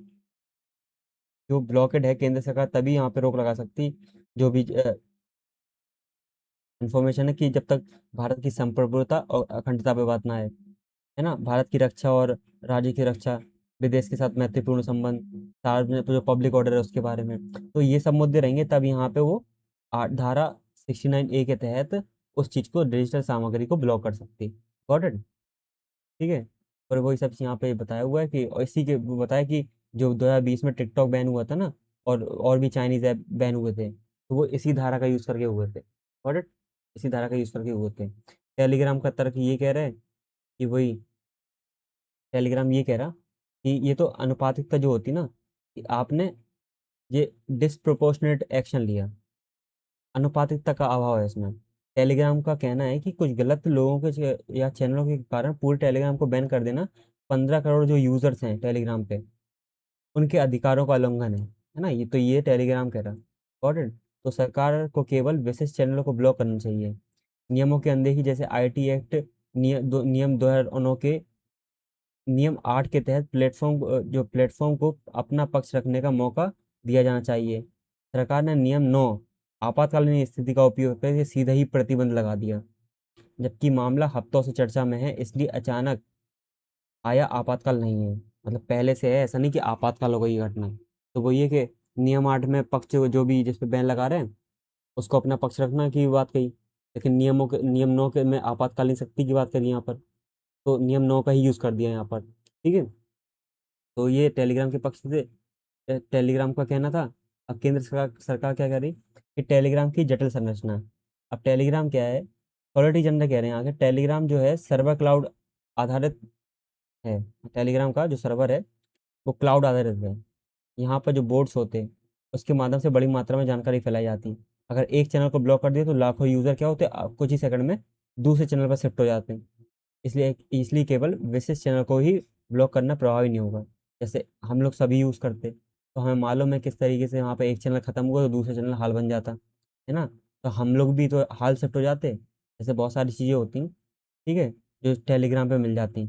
जो ब्लॉकेड है केंद्र सरकार तभी यहाँ पे रोक लगा सकती जो भी इंफॉर्मेशन है कि जब तक भारत की संप्रभुता और अखंडता पे बात ना है ना। भारत की रक्षा और राज्य की रक्षा, विदेश के साथ मैत्रीपूर्ण संबंध, सार्वजनिक जो पब्लिक ऑर्डर है उसके बारे में, तो ये सब मुद्दे रहेंगे तब यहाँ पे वो धारा 69A के तहत उस चीज को डिजिटल सामग्री को ब्लॉक कर सकती, गॉट इट, ठीक है। और वही सब यहाँ पे बताया हुआ है कि और इसी के वो बताया कि जो 2020 में टिकटॉक बैन हुआ था ना, और भी चाइनीज ऐप बैन हुए थे, तो वो इसी धारा का यूज करके हुए थे, गॉट इट, इसी धारा का यूज करके हुए थे। टेलीग्राम का तर्क ये कह रहा है कि वही टेलीग्राम ये कह रहा कि ये तो अनुपातिकता जो होती ना, कि आपने ये डिस्प्रोपोर्शनेट एक्शन लिया, अनुपातिकता का अभाव है इसमें। टेलीग्राम का कहना है कि कुछ गलत लोगों के या चैनलों के कारण पूरे टेलीग्राम को बैन कर देना 15 करोड़ जो यूजर्स हैं टेलीग्राम पे, उनके अधिकारों का उल्लंघन है ना। ये टेलीग्राम कह रहा। Got it. तो सरकार को केवल विशिष्ट चैनलों को ब्लॉक करना चाहिए। नियमों की अनदेखी, जैसे आईटी एक्ट नियम 2009 के नियम 8 के तहत प्लेटफॉर्म को अपना पक्ष रखने का मौका दिया जाना चाहिए। सरकार ने नियम 9 आपातकालीन स्थिति का उपयोग करके सीधा ही प्रतिबंध लगा दिया, जबकि मामला हफ्तों से चर्चा में है, इसलिए अचानक आया आपातकाल नहीं है। मतलब पहले से है, ऐसा नहीं कि आपातकाल हो गई ये घटना। तो वो ये कि नियम 8 में पक्ष जो भी जिस पे बैन लगा रहे हैं उसको अपना पक्ष रखना की बात कही, लेकिन नियम 9 के में आपातकालीन शक्ति की बात करी यहाँ पर। तो नियम 9 का ही यूज कर दिया यहाँ पर। ठीक है। तो ये टेलीग्राम के पक्ष से टेलीग्राम का कहना था। अब केंद्र सरकार सरकार क्या कह रही कि टेलीग्राम की जटिल संरचना। अब टेलीग्राम क्या है, सॉलिसिटर जनरल कह रहे हैं आगे, टेलीग्राम जो है सर्वर क्लाउड आधारित है। टेलीग्राम का जो सर्वर है वो क्लाउड आधारित है। यहाँ पर जो बोर्ड्स होते हैं उसके माध्यम से बड़ी मात्रा में जानकारी फैलाई जाती है। अगर एक चैनल को ब्लॉक कर दिया तो लाखों यूजर क्या होते हैं, कुछ ही सेकंड में दूसरे चैनल पर शिफ्ट हो जाते हैं। इसलिए केवल विशिष्ट चैनल को ही ब्लॉक करना प्रभावी नहीं होगा। जैसे हम लोग सभी यूज़ करते, तो हमें मालूम है किस तरीके से वहाँ पे एक चैनल खत्म हुआ तो दूसरा चैनल हाल बन जाता है ना। तो हम लोग भी तो हाल शिफ्ट हो जाते। जैसे बहुत सारी चीज़ें होती हैं, ठीक है, जो टेलीग्राम पे मिल जाती हैं।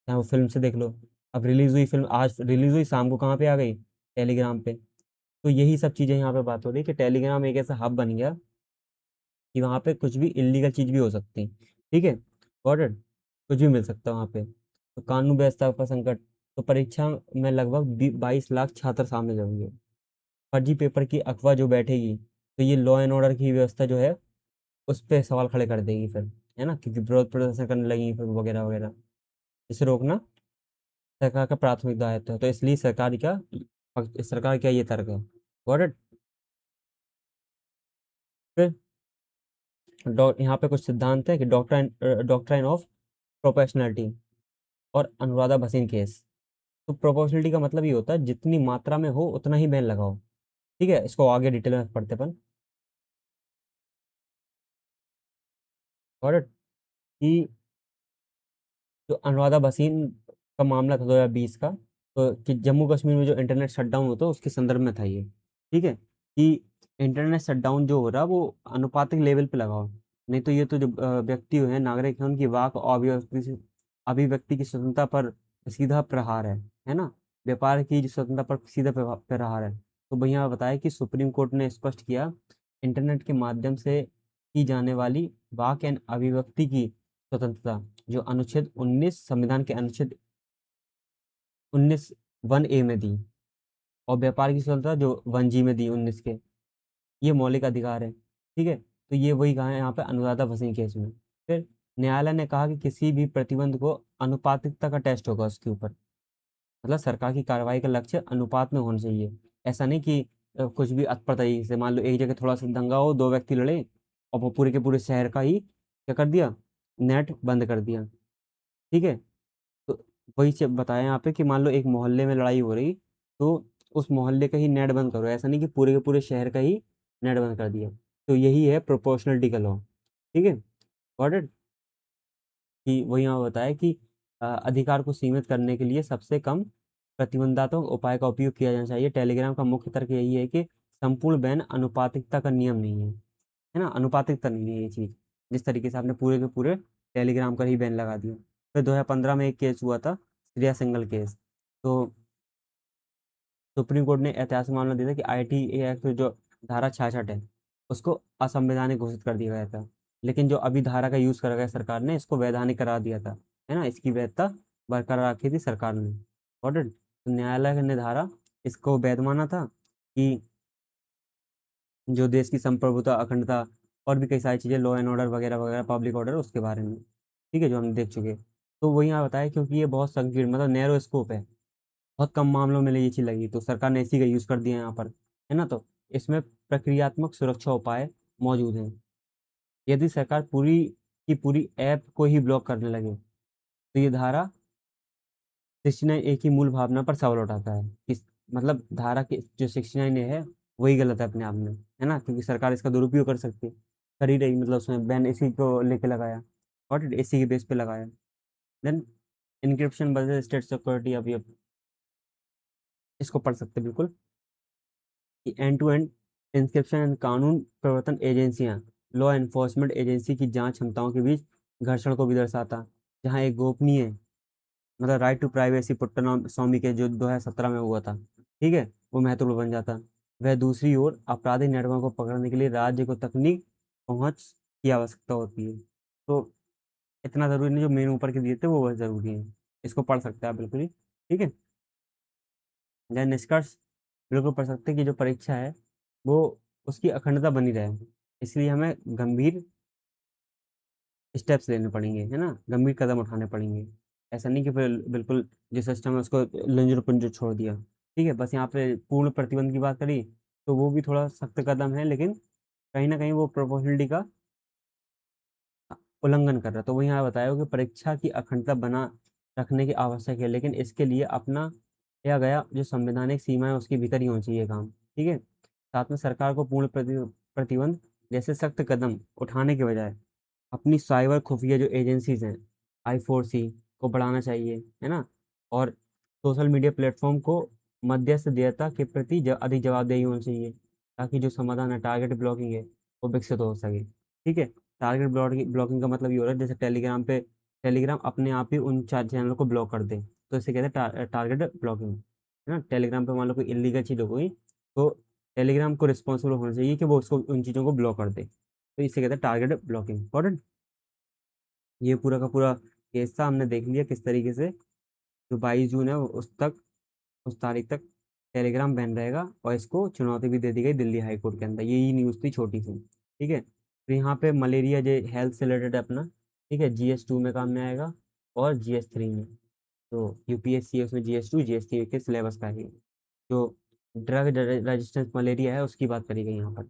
चाहे वो फिल्म से देख लो, अब रिलीज हुई फिल्म, आज रिलीज हुई, शाम को कहाँ पे आ गई, टेलीग्राम पे। तो यही सब चीज़ें यहाँ पे बात हो रही है कि टेलीग्राम एक ऐसा हब बन गया कि वहाँ पे कुछ भी इलीगल चीज़ भी हो सकती। ठीक है, गॉट इट। कुछ भी मिल सकता है वहाँ पे। तो कानून व्यवस्था का संकट। तो परीक्षा में लगभग 22 लाख छात्र शामिल होंगे। फर्जी पेपर की अफवाह जो बैठेगी, तो ये लॉ एंड ऑर्डर की व्यवस्था जो है उस पर सवाल खड़े कर देगी फिर, है ना, क्योंकि विरोध प्रदर्शन करने लगेंगी फिर वगैरह वगैरह। इसे रोकना सरकार का प्राथमिक दायित्व है। तो इसलिए सरकार क्या ये तर्क है। Got it. फिर यहाँ पे कुछ सिद्धांत है कि डॉक्ट्राइन ऑफ प्रोपोर्शनलिटी और अनुराधा भसीन केस। तो प्रोपोर्शनलिटी का मतलब ये होता है जितनी मात्रा में हो उतना ही बैन लगाओ। ठीक है, इसको आगे डिटेल में पढ़ते अपन। और कि जो अनुराधा भसीन का मामला था 2020 का, तो कि जम्मू कश्मीर में जो इंटरनेट शटडाउन होता है उसके संदर्भ में था ये। ठीक है, कि इंटरनेट शटडाउन जो हो रहा है वो अनुपातिक लेवल पे लगाओ। नहीं तो ये तो जो व्यक्ति हैं, नागरिक हैं, उनकी वाक और अभिव्यक्ति की स्वतंत्रता पर सीधा प्रहार है ना। व्यापार की जो स्वतंत्रता पर सीधा प्रहार है। तो भैया बताया कि सुप्रीम कोर्ट ने स्पष्ट किया, इंटरनेट के माध्यम से की जाने वाली वाक एंड अभिव्यक्ति की स्वतंत्रता जो अनुच्छेद 19 संविधान के अनुच्छेद 19 1A में दी, और व्यापार की स्वतंत्रता जो 1G में दी 19 के, ये मौलिक अधिकार है। ठीक है, तो ये वही कहा है यहाँ पे अनुराधा भसीन केस में। फिर न्यायालय ने कहा कि किसी भी प्रतिबंध को अनुपातिकता का टेस्ट होगा उसके ऊपर। मतलब सरकार की कार्रवाई का लक्ष्य अनुपात में होना चाहिए। ऐसा नहीं कि कुछ भी अतपर तरीके से, मान लो एक जगह थोड़ा सा दंगा हो, दो व्यक्ति लड़े और वो पूरे के पूरे शहर का ही क्या कर दिया, नेट बंद कर दिया। ठीक है, तो वही से बताया यहाँ पे कि मान लो एक मोहल्ले में लड़ाई हो रही, तो उस मोहल्ले का ही नेट बंद करो। ऐसा नहीं कि पूरे के पूरे शहर का ही नेट बंद कर दिया। तो यही है प्रोपोर्शनलिटी का लॉ। ठीक है, गॉट इट। कि वही यहाँ बताया कि अधिकार को सीमित करने के लिए सबसे कम प्रतिबंधात्मक उपाय का उपयोग किया जाना चाहिए। टेलीग्राम का मुख्य तर्क यही है कि संपूर्ण बैन अनुपातिकता का नियम नहीं है ना, अनुपातिकता नहीं है ये चीज़। जिस तरीके से आपने पूरे के पूरे टेलीग्राम का ही बैन लगा दिया। फिर 2015 में एक केस हुआ था, श्रेया सिंगल केस। तो सुप्रीम कोर्ट ने ऐतिहासिक मामला दिया था कि आईटी एक्ट जो धारा 66 है उसको असंवैधानिक घोषित कर दिया गया था। लेकिन जो अभी धारा का यूज करा गया सरकार ने इसको वैधानिक करार दिया था, है ना, इसकी वैधता बरकरार रखी थी सरकार ने। Got it? तो न्यायालय ने धारा इसको वैध माना था कि जो देश की संप्रभुता, अखंडता और भी कई सारी चीजें, लॉ एंड ऑर्डर वगैरह वगैरह, पब्लिक ऑर्डर, उसके बारे में। ठीक है, जो हमने देख चुके। तो वही यहाँ बताया क्योंकि ये बहुत संकीर्ण, मतलब नैरो स्कोप है, बहुत कम मामलों में ये चीज लगी, तो सरकार ने इसी का यूज कर दिया यहाँ पर, है ना। तो इसमें प्रक्रियात्मक सुरक्षा उपाय मौजूद हैं। यदि सरकार पूरी की पूरी ऐप को ही ब्लॉक करने लगे तो ये धारा 69A की मूल भावना पर सवाल उठाता है। मतलब धारा की जो 69A है वही गलत है अपने आप में, है ना, क्योंकि सरकार इसका दुरुपयोग कर ही रही, मतलब उसमें बैन इसी को लेके लगाया और इसी के बेस पे लगाया। Then encryption versus state security, अब ये इसको पढ़ सकते हैं बिल्कुल, कि end to end encryption and कानून प्रवर्तन एजेंसियां लॉ एनफोर्समेंट एजेंसी की जांच क्षमताओं के बीच घर्षण को भी दर्शाता, जहां एक गोपनीय, मतलब राइट टू प्राइवेसी पुट्टन स्वामी के जो 2017 में हुआ था, ठीक है, वो महत्वपूर्ण बन जाता। वह दूसरी ओर आपराधिक नेटवर्क को पकड़ने के लिए राज्य को तकनीक पहुंच की आवश्यकता होती है। तो इतना जरूरी नहीं, जो मेन ऊपर के दिए थे वो बहुत जरूरी है, इसको पढ़ सकते हैं आप बिल्कुल ही, ठीक है। या निष्कर्ष बिल्कुल पढ़ सकते हैं कि जो परीक्षा है वो उसकी अखंडता बनी रहे, इसलिए हमें गंभीर स्टेप्स लेने पड़ेंगे, है ना, गंभीर कदम उठाने पड़ेंगे। ऐसा नहीं कि बिल्कुल जो सिस्टम है उसको लंजर पुंजर छोड़ दिया, ठीक है। बस यहाँ पे पूर्ण प्रतिबंध की बात करी तो वो भी थोड़ा सख्त कदम है, लेकिन कहीं ना कहीं वो प्रोपोर्शनलिटी का उल्लंघन कर रहा है। तो वो यहाँ बताया हो कि परीक्षा की अखंडता बना रखने की आवश्यक है, लेकिन इसके लिए अपना किया गया जो संवैधानिक सीमा है उसके भीतर ही होना चाहिए काम, ठीक है। साथ में सरकार को पूर्ण प्रतिबंध जैसे सख्त कदम उठाने के बजाय अपनी साइबर खुफिया जो एजेंसीज हैं, I4C को बढ़ाना चाहिए, है ना, और सोशल मीडिया प्लेटफॉर्म को मध्यस्थता के प्रति अधिक जवाबदेही होनी चाहिए, ताकि जो समाधान है टारगेट ब्लॉकिंग है वो विकसित हो सके, ठीक है। टारगेट ब्लॉकिंग ब्लॉकिंग का मतलब ये हो रहा है, जैसे टेलीग्राम पे टेलीग्राम अपने आप ही उन चैनल को ब्लॉक कर दे, तो इसे कहते हैं टारगेट ब्लॉकिंग, है ना। टेलीग्राम पे मान लो कोई इलीगल चीज हो गई, तो टेलीग्राम को रिस्पॉन्सिबल होना चाहिए कि वो उसको उन चीज़ों को ब्लॉक कर दे, तो इसे कहते हैं टारगेट ब्लॉकिंग। ये पूरा का पूरा केस था, हमने देख लिया किस तरीके से जो 22 जून है उस तारीख तक टेलीग्राम बैन रहेगा, और इसको चुनौती भी दे दी गई दिल्ली हाई कोर्ट के अंदर। यही न्यूज़ थी छोटी सी, ठीक है। तो यहाँ पे मलेरिया जो हेल्थ से रिलेटेड है अपना, ठीक है, GS2 में काम में आएगा और GS3 में। तो UPSC है उसमें GS2 GS3 के सिलेबस का है। जो ड्रग रेजिस्टेंस मलेरिया है उसकी बात करी गई यहाँ पर,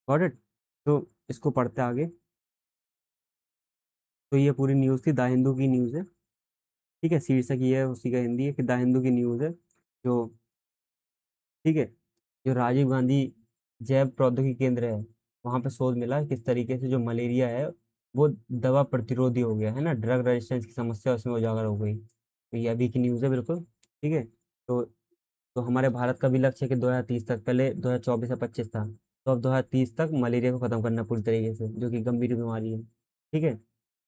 गॉट इट। तो इसको पढ़ते आगे। तो ये पूरी न्यूज़ थी, द हिंदू की न्यूज़ है, ठीक है, शीर्षक ये है उसी का हिंदी है कि द हिंदू की न्यूज़ है जो, ठीक है, जो राजीव गांधी जैव प्रौद्योगिकी केंद्र है वहाँ पे शोध मिला किस तरीके से जो मलेरिया है वो दवा प्रतिरोधी हो गया, है ना, ड्रग रेजिस्टेंस की समस्या उसमें उजागर हो गई। तो ये अभी की न्यूज़ है बिल्कुल, ठीक है। तो हमारे भारत का भी लक्ष्य है कि 2030 तक, पहले 2024 या 25 था, तो अब 2030 तक मलेरिया को खत्म करना पूरी तरीके से, जो कि गंभीर बीमारी है, ठीक है।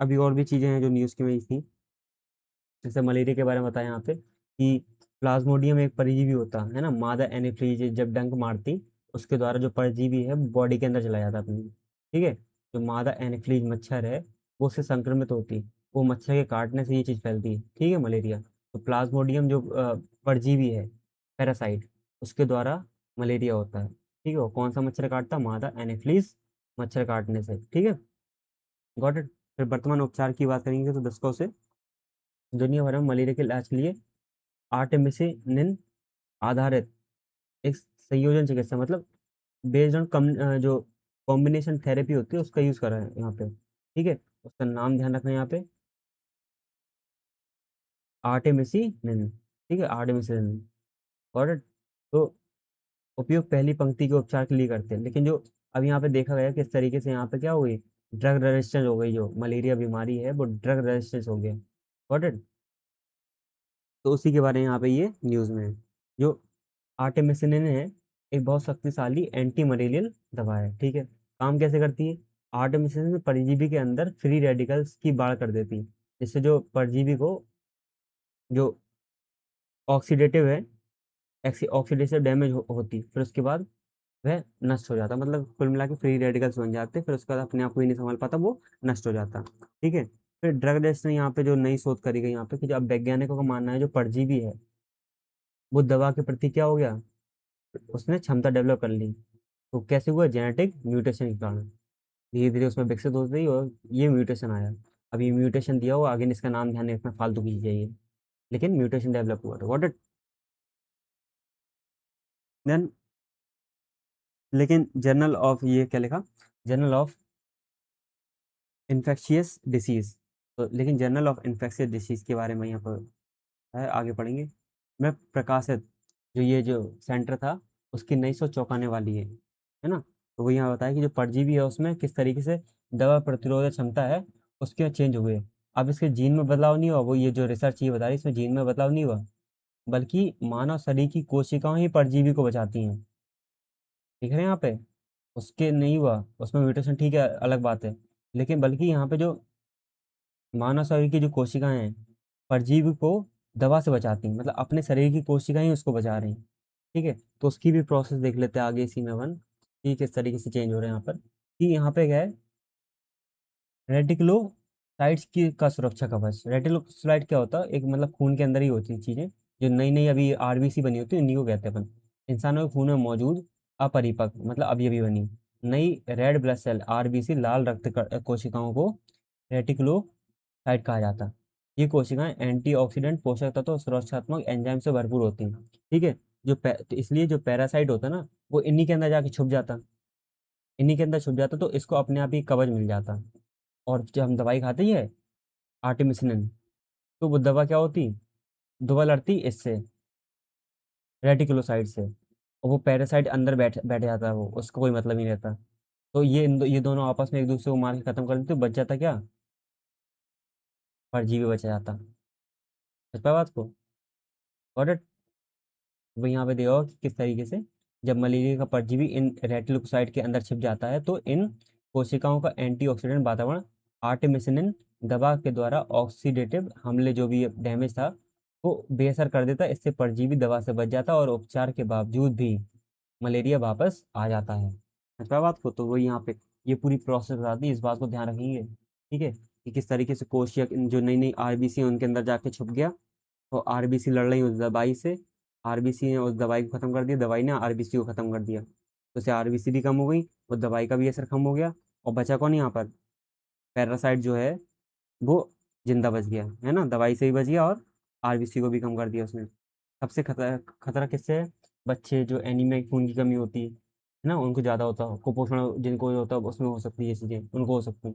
अभी और भी चीज़ें हैं जो न्यूज़ की में थी, जैसे मलेरिया के बारे में बताया यहाँ पे कि प्लाज्मोडियम एक परजीवी होता है ना, मादा एनीफ्लीज जब डंक मारती उसके द्वारा जो परजीवी है बॉडी के अंदर चला जाता है अपनी, ठीक है। जो मादा एनीफ्लीज मच्छर है वो उससे संक्रमित होती, वो मच्छर के काटने से ये चीज़ फैलती है, ठीक है, मलेरिया। तो प्लाज्मोडियम जो परजीवी है, पैरासाइट, उसके द्वारा मलेरिया होता है, ठीक है। वो कौन सा मच्छर काटता है? मादा एनीफ्लीज मच्छर काटने से, ठीक है, गॉट इट। फिर वर्तमान उपचार की बात करेंगे तो दशकों से दुनिया भर में मलेरिया के इलाज के लिए आर्टेमिसिनिन आधारित एक संयोजन चिकित्सा, मतलब बेस्ड ऑन कम जो कॉम्बिनेशन थेरेपी होती है उसका यूज कर रहे हैं यहाँ पे, ठीक है। उसका नाम ध्यान रखना है यहाँ पे, आर्टेमिसिनिन, ठीक है, आर्टेमिसिनिन, और तो उपयोग पहली पंक्ति के उपचार के लिए करते हैं, लेकिन जो अब यहाँ पे देखा गया किस तरीके से यहाँ पे क्या हो गई, ड्रग रेजिस्टेंस हो गई, जो मलेरिया बीमारी है वो ड्रग रेजिस्टेंस हो गया, गॉट इट। तो उसी के बारे में यहाँ पे ये न्यूज़ में है। जो आर्टेमिसिनिन है एक बहुत शक्तिशाली एंटी मलेरियल दवा है, ठीक है। काम कैसे करती है? आर्टेमिसिनिन परजीवी के अंदर फ्री रेडिकल्स की बाढ़ कर देती है, जिससे जो परजीवी को जो ऑक्सीडेटिव है, ऑक्सीडेटिव डैमेज होती, फिर उसके बाद वह नष्ट हो जाता, मतलब कुल मिला के फ्री रेडिकल्स बन जाते, फिर उसके बाद अपने आप को ही नहीं संभाल पाता, वो नष्ट हो जाता, ठीक है। फिर ड्रग टेस्ट ने यहाँ पे जो नई शोध करी गई यहाँ पे, कि जो अब वैज्ञानिकों का मानना है जो परजीवी है वो दवा के प्रति क्या हो गया, उसने क्षमता डेवलप कर ली। तो कैसे हुआ? जेनेटिक म्यूटेशन के कारण धीरे धीरे उसमें विकसित होती रही और ये म्यूटेशन आया। अब ये म्यूटेशन दिया हुआ, आगे इसका नाम ध्यान नहीं रखना, फालतू की चीज़ है ये, लेकिन म्यूटेशन डेवलप हुआ, व्हाट इट। देन लेकिन जर्नल ऑफ, ये क्या लिखा, जर्नल ऑफ इन्फेक्शियस डिसीज, तो लेकिन जर्नल ऑफ इन्फेक्शियस डिसीज के बारे में यहाँ पर है, आगे पढ़ेंगे। मैं प्रकाशित जो ये जो सेंटर था उसकी नई सोच चौंकाने वाली है ना। तो वो यहाँ बताया कि जो परजीवी है उसमें किस तरीके से दवा प्रतिरोधक क्षमता है उसके चेंज हुए। अब इसके जीन में बदलाव नहीं हुआ, वो ये जो रिसर्च ये बता रही है इसमें जीन में बदलाव नहीं हुआ, बल्कि मानव शरीर की कोशिकाओं ही परजीवी को बचाती हैं। देख रहे हैं यहाँ पे, उसके नहीं हुआ, उसमें म्यूटेशन ठीक है अलग बात है, लेकिन बल्कि यहाँ पे जो मानव शरीर की जो कोशिकाएं हैं परजीवी को दवा से बचाती हैं, मतलब अपने शरीर की कोशिकाएं ही उसको बचा रही हैं। ठीक है, तो उसकी भी प्रोसेस देख लेते हैं आगे इसी में वन, कि किस तरीके से चेंज हो रहे हैं यहाँ पर। कि यहाँ पे क्या है, रेटिकुलोसाइट्स की का सुरक्षा कवच। रेटिकुलोसाइट क्या होता है, एक मतलब खून के अंदर ही होती है चीजें, जो नई नई अभी आरबीसी बनी होती है उन्हीं को कहते हैं अपन। इंसानों के खून में मौजूद अपरिपक्व मतलब अभी अभी बनी नई रेड ब्लड सेल आरबीसी लाल कोशिकाओं को रेटिकुलोसाइट कहा जाता है। ये कोशिकाएं एंटीऑक्सीडेंट पोषक तत्व और सुरक्षात्मक एंजाइम से भरपूर होती हैं। ठीक है, तो इसलिए जो पैरासाइट होता है ना वो इन्हीं के अंदर जाके छुप जाता, इन्हीं के अंदर छुप जाता, तो इसको अपने आप ही कवच मिल जाता। और जब हम दवाई खाते ही है आर्टिमिसिनिन, तो वो दवा क्या होती, दवा लड़ती इससे, रेटिकुलोसाइड से, और वो पैरासाइट अंदर बैठ बैठ जाता है, वो उसको कोई मतलब नहीं रहता। तो ये दोनों आपस में एक दूसरे को मार के खत्म कर देते, तो बच जाता क्या, परजीवी बचा जाता। समझ पाया बात को, गॉट इट। वही यहाँ पे देखो कि किस तरीके से जब मलेरिया का परजीवी इन रेटिकुलोसाइट के अंदर छिप जाता है तो इन कोशिकाओं का एंटीऑक्सीडेंट वातावरण आर्टेमिसिनिन दवा के द्वारा ऑक्सीडेटिव हमले जो भी डैमेज था वो बेअसर कर देता है। इससे परजीवी दवा से बच जाता है और उपचार के बावजूद भी मलेरिया वापस आ जाता है। समझ पाया बात को, तो वही यहाँ पे ये पूरी प्रोसेस बताती है, इस बात को ध्यान रखेंगे। ठीक है, कि किस तरीके से कोशिका जो नई नई आरबीसी है उनके अंदर जाके छुप गया, तो आरबीसी लड़ रही उस दवाई से, आरबीसी ने उस दवाई को खत्म कर दिया, दवाई ने आरबीसी को खत्म कर दिया, तो उससे आरबीसी भी कम हो गई, वो दवाई का भी असर कम हो गया, और बचा कौन यहाँ पर, पैरासाइट जो है वो जिंदा बच गया, है ना, दवाई से भी बच गया और आरबीसी को भी कम कर दिया उसने। सबसे खतरा खतरा किससे है, बच्चे जो एनीमिया खून की कमी होती है ना उनको ज़्यादा होता है, कुपोषण जिनको होता है उसमें हो सकती है ये चीज़ें, उनको हो सकती है।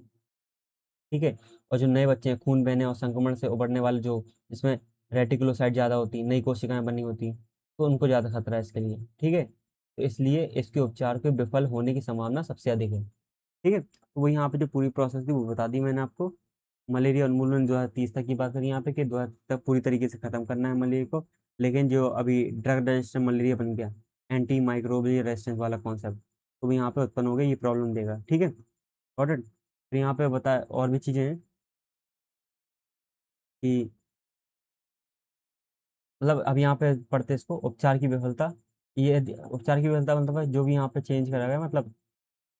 ठीक है, और जो नए बच्चे हैं खून बहने और संक्रमण से उबरने वाले जो जिसमें रेटिकुलोसाइट ज़्यादा होती नई कोशिकाएं बनी होती, तो उनको ज़्यादा खतरा है इसके लिए। ठीक है, तो इसलिए इसके उपचार के विफल होने की संभावना सबसे अधिक है। ठीक है, तो वही यहाँ पे जो पूरी प्रोसेस थी वो बता दी मैंने आपको। मलेरिया उन्मूलन 2030 तक की बात करी यहाँ पे कि 2030 तक पूरी तरीके से खत्म करना है मलेरिया को। लेकिन जो अभी ड्रग रेजिस्टेंट मलेरिया बन गया, एंटी माइक्रोबियल रेजिस्टेंस वाला कॉन्सेप्ट, तो वो यहाँ पे उत्पन्न हो गया, ये प्रॉब्लम देगा। ठीक है, गॉट इट। फिर यहाँ पे बता और भी चीज़ें हैं कि मतलब अब यहाँ पे पढ़ते इसको उपचार की विफलता। ये उपचार की विफलता मतलब है जो भी यहाँ पे चेंज करा गया, मतलब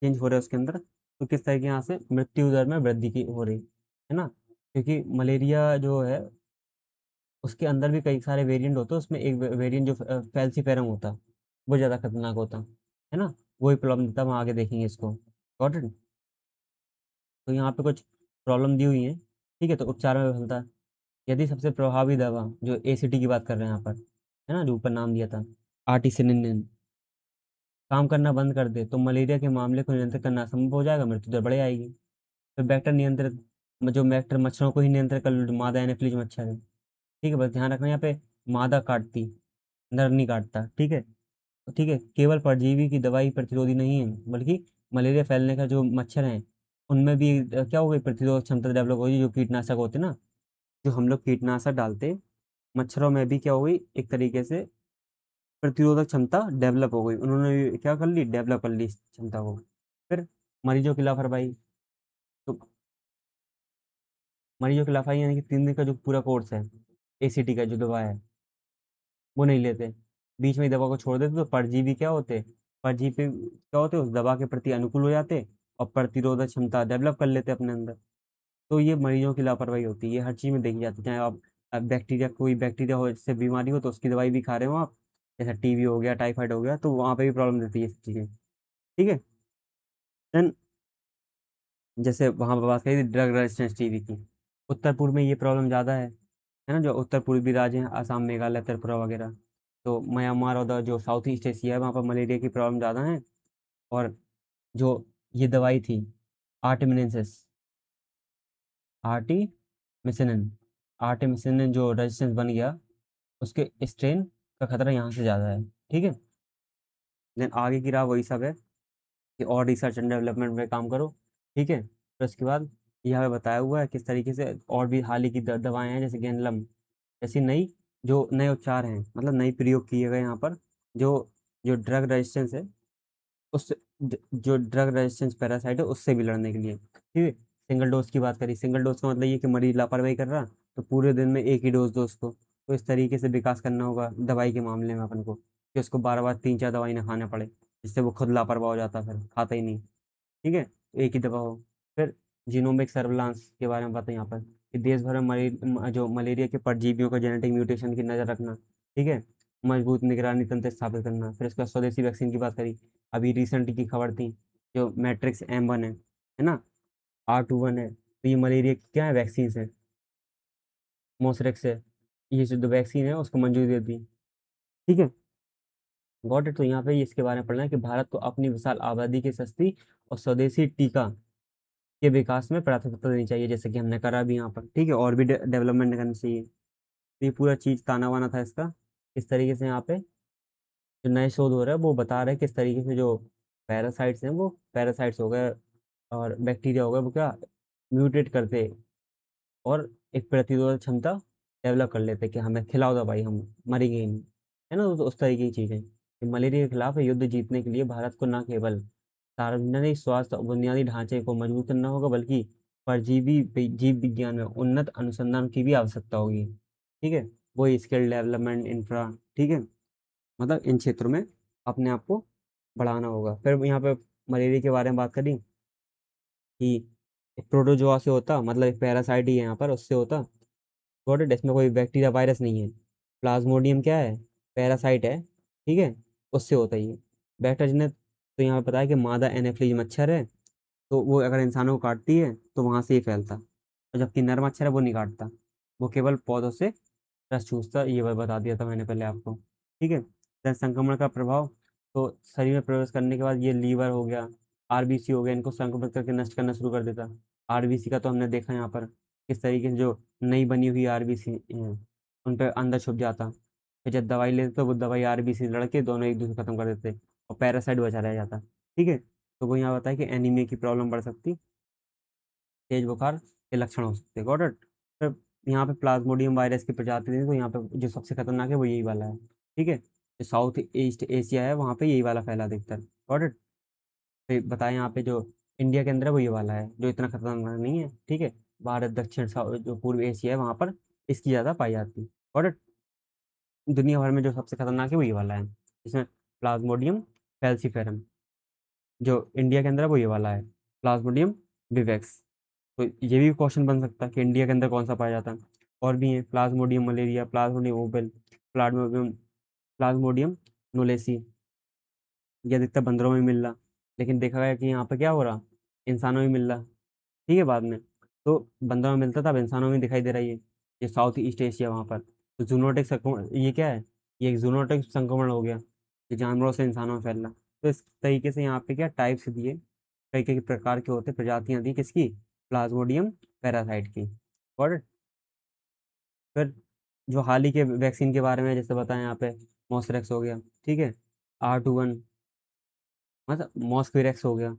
चेंज हो रहा है उसके अंदर, तो किस तरह के यहाँ से मृत्यु दर में वृद्धि की हो रही है ना। क्योंकि मलेरिया जो है उसके अंदर भी कई सारे वेरिएंट होते हैं, उसमें एक वेरिएंट जो फैल्सीफेरम होता है वो ज़्यादा खतरनाक होता है ना, वही प्रॉब्लम देता है, हम आगे देखेंगे इसको। Got it. तो यहाँ पे कुछ प्रॉब्लम दी हुई है। ठीक है, तो उपचार में विफलता, यदि सबसे प्रभावी दवा जो एसीटी की बात कर रहे हैं यहाँ पर, है ना, जो ऊपर नाम दिया था आर्टिसिनिन, काम करना बंद कर दे तो मलेरिया के मामले को नियंत्रित करना असंभव हो जाएगा, मृत्यु दर बढ़ आएगी। फिर वेक्टर नियंत्रित, जो वेक्टर मच्छरों को ही नियंत्रित कर लो, जो मादा एनोफिलीज मच्छर है। ठीक है, बस ध्यान रखना यहाँ पे मादा काटती, नर नहीं काटता। ठीक है, तो ठीक है, केवल परजीवी की दवाई प्रतिरोधी नहीं है, बल्कि मलेरिया फैलने का जो मच्छर है उनमें भी क्या हो गई, प्रतिरोधक क्षमता डेवलप हो गई, जो कीटनाशक होते हैं ना, जो हम लोग कीटनाशक डालते, मच्छरों में भी क्या हो गई, एक तरीके से प्रतिरोधक क्षमता डेवलप हो गई, उन्होंने भी क्या कर ली, डेवलप कर ली इस क्षमता को। फिर मरीजों की लापरवाही, तो मरीजों की लापरवाही यानी कि 3 दिन का जो पूरा कोर्स है एसीटी का जो दवा है वो नहीं लेते, बीच में ही दवा को छोड़ देते, तो परजीवी क्या होते, परजीवी क्या होते उस दवा के प्रति अनुकूल हो जाते और प्रतिरोधक क्षमता डेवलप कर लेते अपने अंदर। तो ये मरीजों की लापरवाही होती है, ये हर चीज में देखी जाती है, चाहे आप बैक्टीरिया कोई बैक्टीरिया हो जिससे बीमारी हो तो उसकी दवाई भी खा रहे हो आप, जैसे टीबी हो गया टाइफाइड हो गया, तो वहाँ पे भी प्रॉब्लम देती है ये सब चीजें। ठीक है, देन जैसे वहाँ पर बात करी थी ड्रग रेजिस्टेंस टीबी की, उत्तर पूर्व में ये प्रॉब्लम ज़्यादा है ना, जो उत्तर पूर्वी राज्य हैं आसाम मेघालय त्रिपुरा वगैरह, तो म्यांमार और जो साउथ ईस्ट एशिया है वहाँ पर मलेरिया की प्रॉब्लम ज़्यादा है। और जो ये दवाई थी आर्टिमिनेंसिस, आर्टिमिसिनिन, आर्टिमिसिनिन जो रेजिस्टेंस बन गया उसके स्ट्रेन का खतरा यहाँ से ज़्यादा है। ठीक है, देन आगे की राह वही सब है कि और रिसर्च एंड डेवलपमेंट में काम करो, ठीक है। फिर उसके बाद यहाँ पे बताया हुआ है किस तरीके से और भी हाल ही की दवाएं हैं, जैसे गेंदलम जैसी नई जो नए उपचार हैं, मतलब नई प्रयोग किए गए यहाँ पर, जो जो ड्रग रेजिस्टेंस है, उस जो ड्रग रेजिस्टेंस पैरासाइट है उससे भी लड़ने के लिए, ठीक है। सिंगल डोज की बात करी, सिंगल डोज का मतलब ये कि मरीज लापरवाही कर रहा तो पूरे दिन में एक ही डोज दो उसको। तो इस तरीके से विकास करना होगा दवाई के मामले में अपन को, कि उसको बार बार 3-4 दवाई ना खाना पड़े, जिससे वो खुद लापरवाह हो जाता, फिर खाता ही नहीं, ठीक है। एक ही दवा हो। फिर जीनोमिक सर्विलांस के बारे में बताएं यहाँ पर, कि देश भर में जो मलेरिया के परजीवियों का जेनेटिक म्यूटेशन की नज़र रखना, ठीक है। मजबूत निगरानी तंत्र स्थापित करना। फिर इसका स्वदेशी वैक्सीन की बात करी, अभी रिसेंट की खबर थी, जो मैट्रिक्स M1 है ना, R21 है, तो ये मलेरिया की क्या है, वैक्सीन है, मोसरेक्स है, ये जो वैक्सीन है उसको मंजूरी दे दी, ठीक है। Got it. तो यहाँ पे इसके बारे में पढ़ना है कि भारत को अपनी विशाल आबादी की सस्ती और स्वदेशी टीका के विकास में प्राथमिकता देनी चाहिए, जैसे कि हमने करा भी यहाँ पर, ठीक है। और भी डेवलपमेंट करनी चाहिए। तो ये पूरा चीज ताना वाना था इसका। इस तरीके से यहाँ पे जो नए शोध हो रहे हैं वो बता रहे हैं किस तरीके से जो पैरासाइट्स हैं वो पैरासाइट्स हो गए और बैक्टीरिया हो गए, वो क्या म्यूटेट करते और एक प्रतिरोधक क्षमता डेवलप कर लेते कि हमें खिलाओ दवाई, हम मरेंगे ही नहीं, है ना। उस तरीके की चीजें कि मलेरिया के खिलाफ युद्ध जीतने के लिए भारत को न केवल सार्वजनिक स्वास्थ्य और बुनियादी ढांचे को मजबूत करना होगा, बल्कि परजीवी जीव विज्ञान में उन्नत अनुसंधान की भी आवश्यकता होगी, ठीक है। वही स्किल डेवलपमेंट इंफ्रा, ठीक है, मतलब इन क्षेत्रों में अपने आप को बढ़ाना होगा। फिर यहाँ पे मलेरिया के बारे में बात करी कि प्रोटोजोआ से होता, मतलब एक पैरासाइट ही है यहाँ पर, उससे होता। Got it. इसमें कोई बैक्टीरिया वायरस नहीं है। प्लाज्मोडियम क्या है, पैरासाइट है, ठीक है, उससे होता ही है। बैक्टीरिया तो यहाँ पे पता है कि मादा एनाफिलीज मच्छर है, तो वो अगर इंसानों को काटती है तो वहां से ही फैलता, और जबकि नर मच्छर है वो नहीं काटता, वो केवल पौधों से रस चूसता, ये बता दिया था मैंने पहले आपको, ठीक है। then संक्रमण का प्रभाव, तो शरीर में प्रवेश करने के बाद ये लीवर हो गया, आरबीसी हो गया, इनको संक्रमित करके नष्ट करना शुरू कर देता। आरबीसी का तो हमने देखा यहाँ पर किस तरीके से जो नई बनी हुई आरबीसी हैं उन पर अंदर छुप जाता, फिर जब दवाई लेते तो वो दवाई आरबीसी लड़के दोनों एक दूसरे खत्म कर देते और पैरासाइट बचा रह जाता, ठीक है। तो वो यहाँ बताया कि एनीमिया की प्रॉब्लम बढ़ सकती, तेज बुखार के लक्षण हो सकते हैं। Got it. फिर यहाँ पे प्लाज्मोडियम वायरस की प्रजाति थी, तो यहाँ पे जो सबसे खतरनाक है वो यही वाला है, ठीक है। जो साउथ ईस्ट एशिया है वहाँ पे यही वाला फैला अधिकतर। Got it. फिर बताएं यहाँ पे जो इंडिया के अंदर है वो ये वाला है, जो इतना खतरनाक नहीं है, ठीक है। भारत दक्षिण जो पूर्व एशिया है वहाँ पर इसकी ज़्यादा पाई जाती है। Got it. दुनिया भर में जो सबसे खतरनाक है वो ये वाला है, इसमें प्लाज्मोडियम फैल्सीफेरम। जो इंडिया के अंदर है वो ये वाला है, प्लाज्मोडियम विवेक्स। तो ये भी क्वेश्चन बन सकता है कि इंडिया के अंदर कौन सा पाया जाता है। और भी है, plasmodium malaria, plasmodium ovale, plasmodium plasmodium knowlesi, ये अधिकतर बंदरों में मिल रहा, लेकिन देखा गया कि यहाँ पे क्या हो रहा, इंसानों में मिल रहा, ठीक है। बाद में तो बंदरों में मिलता था, अब इंसानों में दिखाई दे रहा है ये साउथ ईस्ट एशिया वहाँ पर। तो जूनोटिक संक्रमण ये क्या है, ये एक जूनोटिक संक्रमण हो गया, ये जानवरों से इंसानों में फैल रहा। तो इस तरीके से यहाँ पे क्या टाइप्स दिए, कई कई प्रकार के होते, प्रजातियां दी किसकी, प्लाज्मोडियम पैरासाइट की। और फिर जो हाल ही के वैक्सीन के बारे में जैसे बताएं यहाँ पे, मॉसरेक्स हो गया, ठीक है, R21, मतलब मॉस्क्विरेक्स हो गया,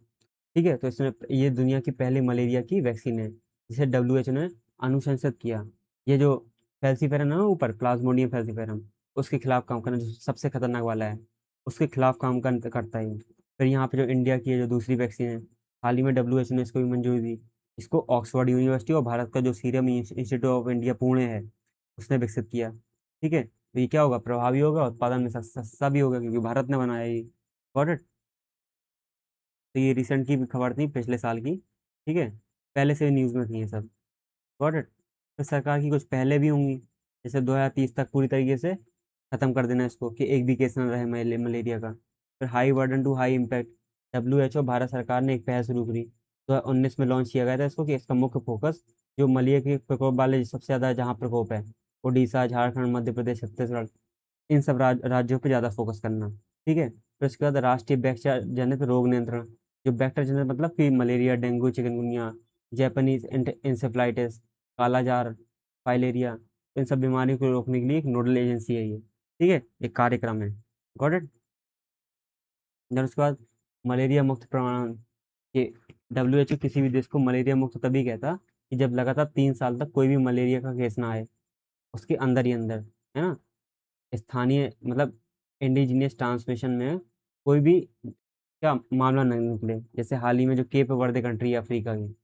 ठीक है। तो इसमें ये दुनिया की पहली मलेरिया की वैक्सीन है जिसे WHO ने अनुशंसित किया। ये जो फैल्सीफेरम है ना ऊपर, प्लाज्मोडियम फैल्सीफेरम, उसके खिलाफ काम करना, जो सबसे खतरनाक वाला है, उसके खिलाफ काम करता है ये। फिर यहाँ पे जो इंडिया की है जो दूसरी वैक्सीन है, हाल ही में WHO ने इसको भी मंजूरी दी। इसको ऑक्सफोर्ड यूनिवर्सिटी और भारत का जो serum institute of India Pune है उसने विकसित किया, ठीक है। तो ये क्या होगा, प्रभावी होगा, उत्पादन में सस्ता भी होगा क्योंकि भारत ने बनाया ये। Got it. तो ये रिसेंट की भी खबर थी, पिछले साल की, ठीक है, पहले से न्यूज़ में थी ये सब। Got it. तो सरकार की कुछ पहले भी होंगी, जैसे 2030 तक पूरी तरीके से खत्म कर देना इसको, कि एक भी केस न रहे मलेरिया का। फिर high burden to high impact, WHO भारत सरकार ने एक पहल शुरू करी 2019 में, लॉन्च किया गया था इसको, कि इसका मुख्य फोकस जो मलेरिया के प्रकोप वाले सबसे ज़्यादा जहाँ प्रकोप है, उड़ीसा, झारखंड, मध्य प्रदेश, छत्तीसगढ़, इन सब राज्यों पे ज़्यादा फोकस करना, ठीक है। फिर उसके बाद राष्ट्रीय बैक्टीरिया जनित रोग नियंत्रण, जो बैक्टीरिया जनित मतलब कि malaria, dengue, chikungunya, Japanese encephalitis, kala-azar, filaria, इन सब बीमारियों को रोकने के लिए एक नोडल एजेंसी है ये, ठीक है, एक कार्यक्रम है। Got it. देन उसके बाद मलेरिया मुक्त प्रमाण, कि WHO किसी भी देश को मलेरिया मुक्त तभी कहता कि जब लगातार 3 साल तक कोई भी मलेरिया का केस ना आए उसके अंदर ही अंदर, है ना। स्थानीय मतलब इंडिजीनियस ट्रांसमिशन में कोई भी क्या मामला नहीं निकले, जैसे हाल ही में जो केप वर्दे कंट्री है अफ्रीका की,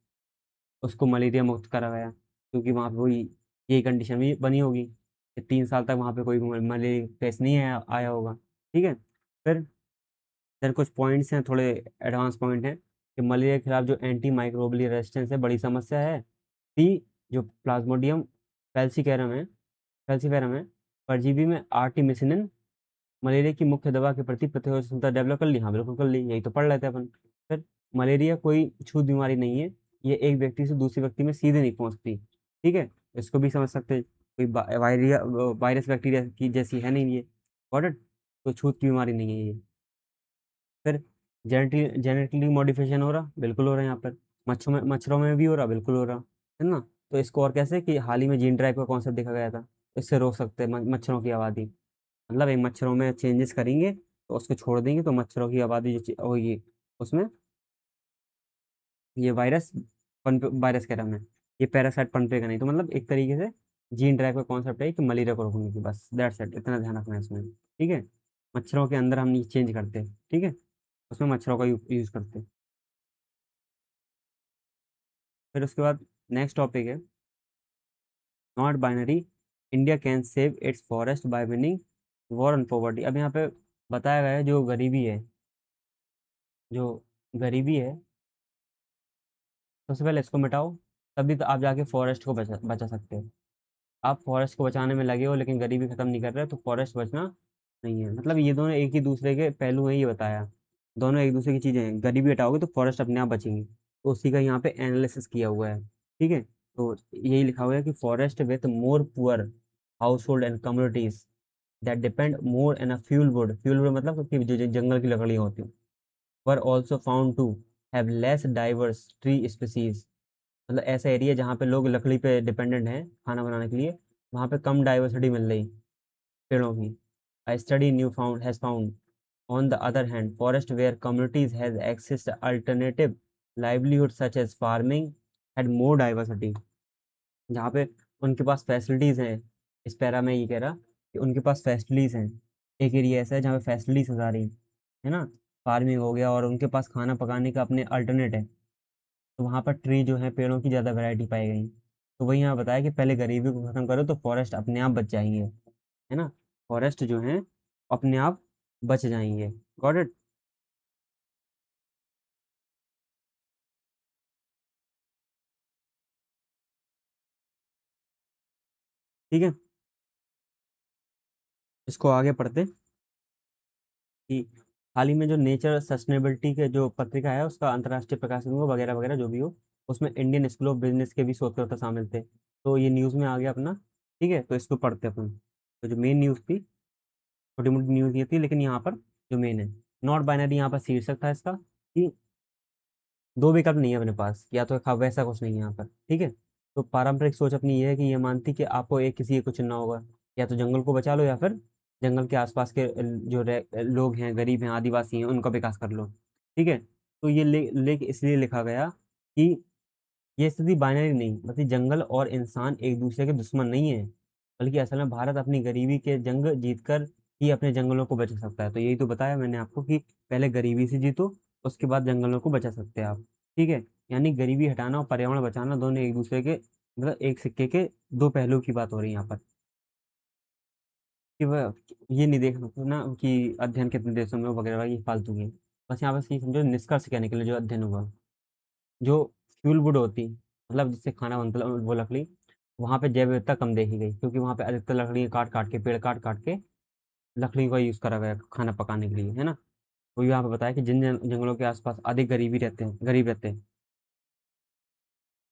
उसको मलेरिया मुक्त करा गया, क्योंकि वहाँ पे वही यही कंडीशन भी बनी होगी कि 3 साल तक वहाँ पे कोई मलेरिया केस नहीं आया होगा। ठीक है। फिर कुछ पॉइंट्स हैं, थोड़े एडवांस पॉइंट हैं कि मलेरिया के खिलाफ जो एंटी माइक्रोबियल रेजिस्टेंस है बड़ी समस्या है। टी जो प्लाज्मोडियम फैल्सिफेरम है, परजीवी में आर्टिमिसिनिन मलेरिया की मुख्य दवा के प्रति प्रतिरोधक क्षमता डेवलप कर ली। हाँ बिल्कुल कर ली, यही तो पढ़ लेते हैं अपन। फिर मलेरिया कोई छूत बीमारी नहीं है, ये एक व्यक्ति से दूसरे व्यक्ति में सीधे नहीं पहुंचती। ठीक है, इसको भी समझ सकते हैं, कोई वायरस बैक्टीरिया की जैसी है नहीं ये। Got it. तो छूत की बीमारी नहीं है ये। फिर जेनेटिकली मॉडिफिकेशन हो रहा, बिल्कुल हो रहा है यहाँ पर। मच्छरों में भी हो रहा, बिल्कुल हो रहा है ना। तो इसको और कैसे कि हाल ही में जीन ड्राइव का कॉन्सेप्ट देखा गया था, इससे रोक सकते हैं मच्छरों की आबादी। मतलब एक मच्छरों में चेंजेस करेंगे तो उसको छोड़ देंगे तो मच्छरों की आबादी जो होगी उसमें ये वायरस पनप वायरस कह रहा मैं, ये पैरासाइट पनपेगा नहीं। तो मतलब एक तरीके से जीन ड्राइव का कॉन्सेप्ट है कि मलेरिया को रोकने की, बस दैट्स इट, इतना ध्यान रखना है इसमें। ठीक है। मच्छरों के अंदर हम नहीं चेंज करते, ठीक है, उसमें मच्छरों का यूज करते हैं। फिर उसके बाद नेक्स्ट टॉपिक है not binary, India can save it's forest by winning war on poverty. अब यहाँ पे बताया गया है जो गरीबी है, सबसे पहले इसको मिटाओ, तभी तो आप जाके फॉरेस्ट को बचा सकते हो। आप फॉरेस्ट को बचाने में लगे हो लेकिन गरीबी खत्म नहीं कर रहे, तो फॉरेस्ट बचना नहीं है। मतलब ये दोनों एक ही दूसरे के पहलू हैं, ये बताया। दोनों एक दूसरे की चीजें हैं, गरीबी हटाओगे तो फॉरेस्ट अपने आप बचेंगी, तो उसी का यहाँ पे एनालिसिस किया हुआ है। ठीक है। तो यही लिखा हुआ है कि forest with more poor household and communities that depend more on fuel wood मतलब कि जो जंगल की लकड़ियाँ होती हैं, were also found to have less diverse tree species. मतलब ऐसा एरिया जहाँ पे लोग लकड़ी पे डिपेंडेंट हैं खाना बनाने के लिए, वहाँ पे कम डाइवर्सिटी मिल रही पेड़ों की। A study new found has found, on the other hand, forest where communities has access to alternative livelihood such as farming had more diversity। जहाँ पे उनके पास फैसिलिटीज हैं, इस पैरा में ये कह रहा कि उनके पास फैसिलिटीज हैं। एक एरिया ऐसा है जहाँ पे फैसिलिटीज आ रही है ना, फार्मिंग हो गया और उनके पास खाना पकाने का अपने अल्टरनेट है, तो वहाँ पर ट्री जो है पेड़ों की ज़्यादा वैरायटी पाई गई। तो वही यहाँ बताया कि पहले गरीबी को खत्म करो तो फॉरेस्ट अपने आप बच जाएंगे, है ना। फॉरेस्ट जो है अपने आप बच जाएंगे। Got it. ठीक है, इसको आगे पढ़ते कि हाल ही में जो नेचर सस्टेनेबिलिटी के जो पत्रिका है उसका अंतर्राष्ट्रीय प्रकाशन हुआ वगैरह वगैरह जो भी हो, उसमें इंडियन स्कूल ऑफ बिजनेस के भी शोधकर्ता शामिल थे, तो ये न्यूज़ में आ गया अपना। ठीक है, तो इसको पढ़ते अपन। तो जो मेन न्यूज़ थी, छोटी मोटी न्यूज़ ये थी, लेकिन यहाँ पर जो मेन है, नॉट बाइनरी यहाँ पर शीर्षक था इसका कि दो विकल्प नहीं है अपने पास, या तो वैसा कुछ नहीं है यहाँ पर। ठीक है। तो पारंपरिक सोच अपनी ये है कि ये मानती कि आपको एक किसी एक को चुनना होगा, या तो जंगल को बचा लो या फिर जंगल के आसपास के जो लोग हैं, गरीब हैं, आदिवासी हैं, उनका विकास कर लो। ठीक है। तो ये लेख इसलिए लिखा गया कि ये स्थिति बाइनरी नहीं, बल्कि जंगल और इंसान एक दूसरे के दुश्मन नहीं है, बल्कि असल में भारत अपनी गरीबी के जंग जीतकर ही अपने जंगलों को बचा सकता है। तो यही तो बताया मैंने आपको कि पहले गरीबी से जीतो, उसके बाद जंगलों को बचा सकते हैं आप। ठीक है। यानी गरीबी हटाना और पर्यावरण बचाना दोनों एक दूसरे के मतलब एक सिक्के के दो पहलू की बात हो रही है यहाँ पर। कि वह ये नहीं देखना ना कि अध्ययन कितने देशों में हो वगैरह वगैरह, ये फालतू की है। बस यहाँ बस ये समझो निष्कर्ष क्या निकले जो अध्ययन हुआ। जो फ्यूल वुड होती मतलब जिससे खाना बनता वो लकड़ी, वहाँ पे जैव विविधता कम देखी गई, क्योंकि वहाँ पे अधिकतर लकड़ी काट काट के पेड़ काट काट के लकड़ी का यूज़ करा गया खाना पकाने के लिए, है ना। वो यहाँ पे बताया कि जिन जंगलों के आसपास अधिक गरीब रहते हैं,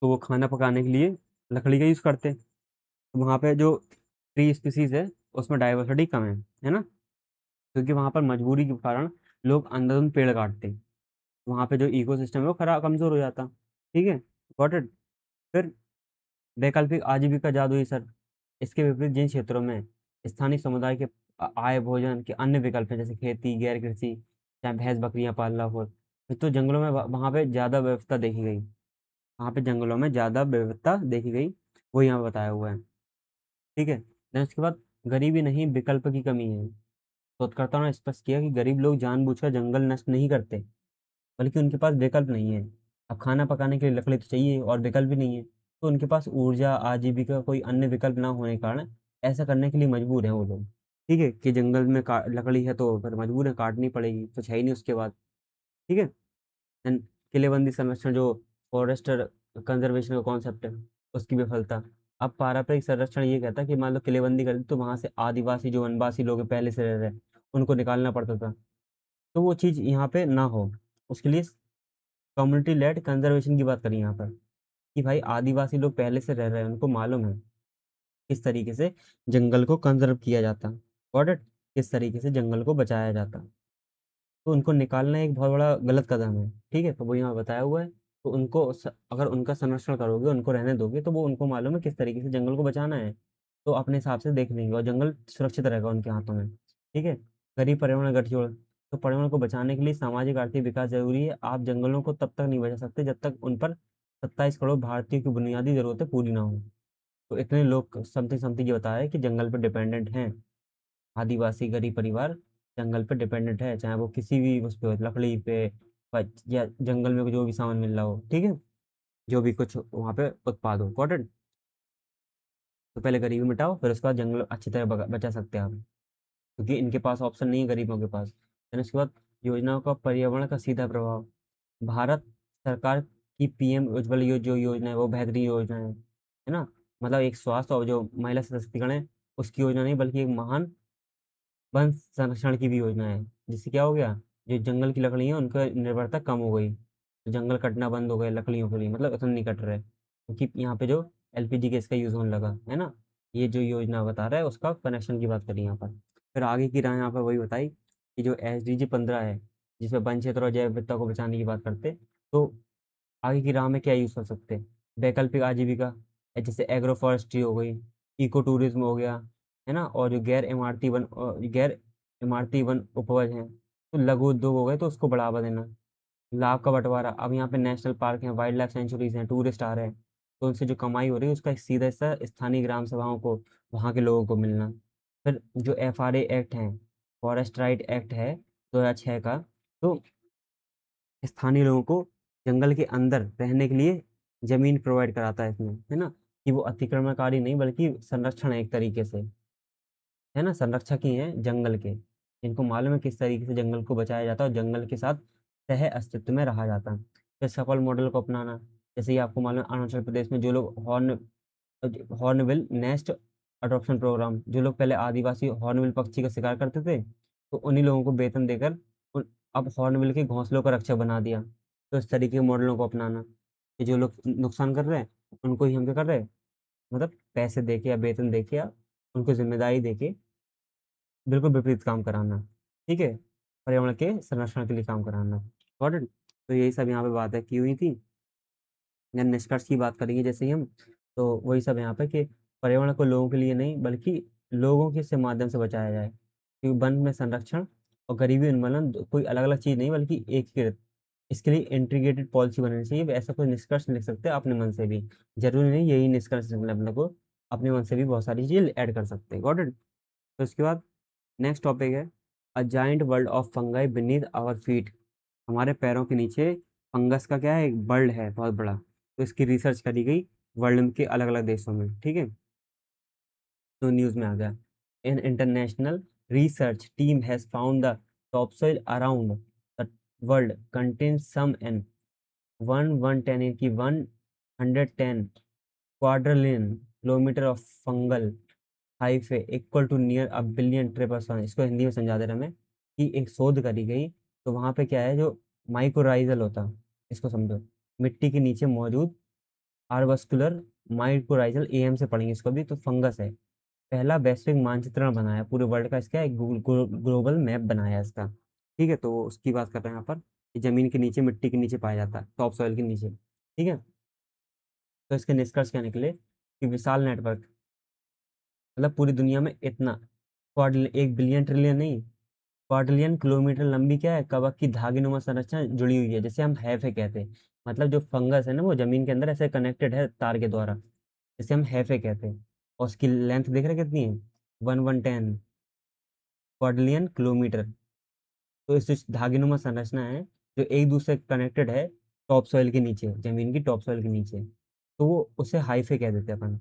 तो वो खाना पकाने के लिए लकड़ी का यूज़ करते हैं। तो वहाँ पे जो ट्री स्पीसीज है उसमें डाइवर्सिटी कम है ना, क्योंकि वहाँ पर मजबूरी के कारण लोग अंधाधुंध पेड़ काटते हैं, वहाँ पे जो इकोसिस्टम है वो खराब कमजोर हो जाता। ठीक है। Got it. फिर वैकल्पिक आजीविका जादुई सर, इसके विपरीत जिन क्षेत्रों में स्थानीय समुदाय के आय भोजन के अन्य विकल्प हैं, जैसे खेती, गैर कृषि चाहे भैंस बकरियां पालना हो, तो जंगलों में वहाँ पे ज़्यादा विविधता देखी गई। वहाँ पे जंगलों में ज़्यादा विविधता देखी गई, वो यहाँ बताया हुआ है। ठीक है। देन उसके बाद गरीबी नहीं, विकल्प की कमी है। शोधकर्ताओं ने स्पष्ट किया कि गरीब लोग जानबूझकर जंगल नष्ट नहीं करते, बल्कि उनके पास विकल्प नहीं है। अब खाना पकाने के लिए लकड़ी तो चाहिए और विकल्प भी नहीं है, तो उनके पास ऊर्जा आजीविका कोई अन्य विकल्प ना होने के कारण ऐसा करने के लिए मजबूर हैं वो लोग। ठीक है, कि जंगल में लकड़ी है तो फिर मजबूर है, काटनी पड़ेगी, कुछ है ही नहीं उसके बाद। ठीक है। एंड किलेबंदी संरक्षण, जो फॉरेस्टर कंजर्वेशन का कॉन्सेप्ट है, उसकी विफलता। अब पारंपरिक संरक्षण ये कहता है कि मान लो किलेबंदी कर दी तो वहां से आदिवासी जो वनवासी लोग हैं, पहले से रह रहे हैं, उनको निकालना पड़ता था। तो वो चीज़ यहाँ पे ना हो, उसके लिए कम्युनिटी लेड कंजर्वेशन की बात करी यहाँ पर, कि भाई आदिवासी लोग पहले से रह रहे हैं, उनको मालूम है किस तरीके से जंगल को कंजर्व किया जाता। Got it? किस तरीके से जंगल को बचाया जाता। तो उनको निकालना एक बहुत बड़ा गलत कदम है। ठीक है, तो वो यहाँ बताया हुआ है। तो अगर उनका संरक्षण करोगे, उनको रहने दोगे, तो वो उनको मालूम है किस तरीके से जंगल को बचाना है, तो अपने हिसाब से देख लेंगे और जंगल सुरक्षित रहेगा उनके हाथों में। ठीक है। गरीब पर्यावरण गठजोड़, तो पर्यावरण को बचाने के लिए सामाजिक आर्थिक विकास जरूरी है। आप जंगलों को तब तक नहीं बचा सकते जब तक उन पर 27 करोड़ भारतीयों की बुनियादी जरूरतें पूरी ना हो। तो इतने लोग समथिंग समथिंग ये बताया है कि जंगल पर डिपेंडेंट हैं। आदिवासी गरीब परिवार जंगल पे डिपेंडेंट है, चाहे वो किसी भी उस पे हो, लकड़ी पे, या जंगल में जो भी सामान मिल रहा हो। ठीक है, जो भी कुछ वहाँ पे उत्पाद हो। Got it? तो पहले गरीबी मिटाओ, फिर उसके बाद जंगल अच्छी तरह बचा सकते हैं आप, क्योंकि इनके पास ऑप्शन नहीं है गरीबों के पास। फिर उसके बाद योजनाओं का पर्यावरण का सीधा प्रभाव। भारत सरकार की पीएम उज्ज्वल जो योजना है वो बेहतरीन योजना है ना। मतलब एक स्वास्थ्य और जो महिला सशक्तिकरण है, उसकी योजना नहीं, बल्कि एक महान वन संरक्षण की भी योजना है। जिससे क्या हो गया, जो जंगल की लकड़ी है उनका निर्भरता कम हो गई, तो जंगल कटना बंद हो गए लकड़ियों के लिए, मतलब इतना नहीं कट रहे, क्योंकि यहाँ पे जो एलपीजी गैस का यूज होने लगा है ना। ये जो योजना बता रहा है उसका कनेक्शन की बात करी यहाँ पर। फिर आगे की राह यहाँ पर वही बताई कि जो SDG 15 है, जिसमें वन क्षेत्र और जैव विविधता को बचाने की बात करते, तो आगे की राह में क्या यूज कर सकते हैं। वैकल्पिक आजीविका, जैसे एग्रो फॉरेस्ट्री हो गई, इको टूरिज्म हो गया, है ना। और जो गैर इमारती वन उपज हैं, तो लघु उद्योग हो गए, तो उसको बढ़ावा देना। लाभ का बंटवारा, अब यहाँ पे नेशनल पार्क हैं, वाइल्ड लाइफ सेंचुरीज हैं, टूरिस्ट आ रहे हैं, तो उनसे जो कमाई हो रही है उसका एक सीधा हिस्सा स्थानीय ग्राम सभाओं को, वहाँ के लोगों को मिलना। फिर जो FRA एक्ट है, फॉरेस्ट राइट एक्ट है 2006 का, तो स्थानीय लोगों को जंगल के अंदर रहने के लिए जमीन प्रोवाइड कराता है इसमें, है ना। कि वो अतिक्रमणकारी नहीं, बल्कि संरक्षण है एक तरीके से, है ना। संरक्षक ही हैं जंगल के, इनको मालूम है किस तरीके से जंगल को बचाया जाता है और जंगल के साथ सह अस्तित्व में रहा जाता है। फिर सफल मॉडल को अपनाना, जैसे ये आपको मालूम है अरुणाचल प्रदेश में जो लोग हॉर्नबिल नेस्ट अडॉप्शन प्रोग्राम, जो लोग पहले आदिवासी हॉर्नबिल पक्षी का शिकार करते थे, तो उन्हीं लोगों को वेतन देकर अब हॉर्नबिल के घोंसलों का रक्षा बना दिया। तो इस तरीके के मॉडलों को अपनाना, कि जो लोग नुकसान कर रहे हैं उनको ही हम क्या कर रहे हैं, मतलब पैसे दे के या वेतन दे के या उनको जिम्मेदारी दे के बिल्कुल विपरीत काम कराना। ठीक है, पर्यावरण के संरक्षण के लिए काम कराना। Got it? तो यही सब यहाँ पे बातें की हुई थी। या निष्कर्ष की बात करेंगे जैसे ही हम, तो वही सब यहाँ पे कि पर्यावरण को लोगों के लिए नहीं, बल्कि लोगों के से माध्यम से बचाया जाए, क्योंकि वन में संरक्षण और गरीबी उन्मूलन कोई अलग अलग चीज नहीं, बल्कि एकीकृत। इसके लिए इंटीग्रेटेड पॉलिसी बननी चाहिए। ऐसा कोई निष्कर्ष लिख सकते हैं अपने मन से भी, जरूरी नहीं यही निष्कर्ष निकले अपने को, अपने मन से भी बहुत सारी चीजें ऐड कर सकते हैं। Got it? तो इसके बाद नेक्स्ट टॉपिक है a giant world of fungi beneath our feet. हमारे पैरों के नीचे फंगस का क्या है, एक वर्ल्ड है बहुत बड़ा। तो इसकी रिसर्च करी गई वर्ल्ड के अलग अलग देशों में। ठीक है, तो न्यूज में आ गया, an international research team has found the top soil around the world contain some an 110 की 110 quadrillion kilometre of fungal hyphae equal to near a billion ट्रिपर्सन। इसको हिंदी में समझा दे रहा मैं, कि एक शोध करी गई, तो वहां पे क्या है, जो माइक्रोराइजल होता, इसको समझो, मिट्टी के नीचे मौजूद आर्बस्कुलर माइक्रोराइजल, AM से पढ़ेंगे इसको भी, तो फंगस है। पहला वैश्विक मानचित्रण बनाया पूरे वर्ल्ड का, इसका एक ग्लोबल मैप बनाया इसका। ठीक है, तो उसकी बात कर रहे हैं यहाँ पर, कि जमीन के नीचे, मिट्टी के नीचे पाया जाता है, टॉप सॉइल के नीचे। ठीक है, तो इसके निष्कर्ष क्या निकले, कि विशाल नेटवर्क, मतलब पूरी दुनिया में इतना, 1 बिलियन ट्रिलियन नहीं, क्वाड्रिलियन किलोमीटर लंबी क्या है, कवक की धागीनुमा संरचना जुड़ी हुई है, जिसे हम हैफे कहते हैं। मतलब जो फंगस है ना, वो जमीन के अंदर ऐसे कनेक्टेड है तार के द्वारा, जिसे हम हैफे कहते हैं। और उसकी लेंथ देख रहे हैं कितनी है, 1110 क्वाड्रिलियन किलोमीटर। तो इस जो धागीनुमा संरचना है, जो एक दूसरे कनेक्टेड है टॉप सॉइल के नीचे, जमीन की टॉप सॉइल के नीचे, तो वो उसे हाइफे कह देते हैं अपन।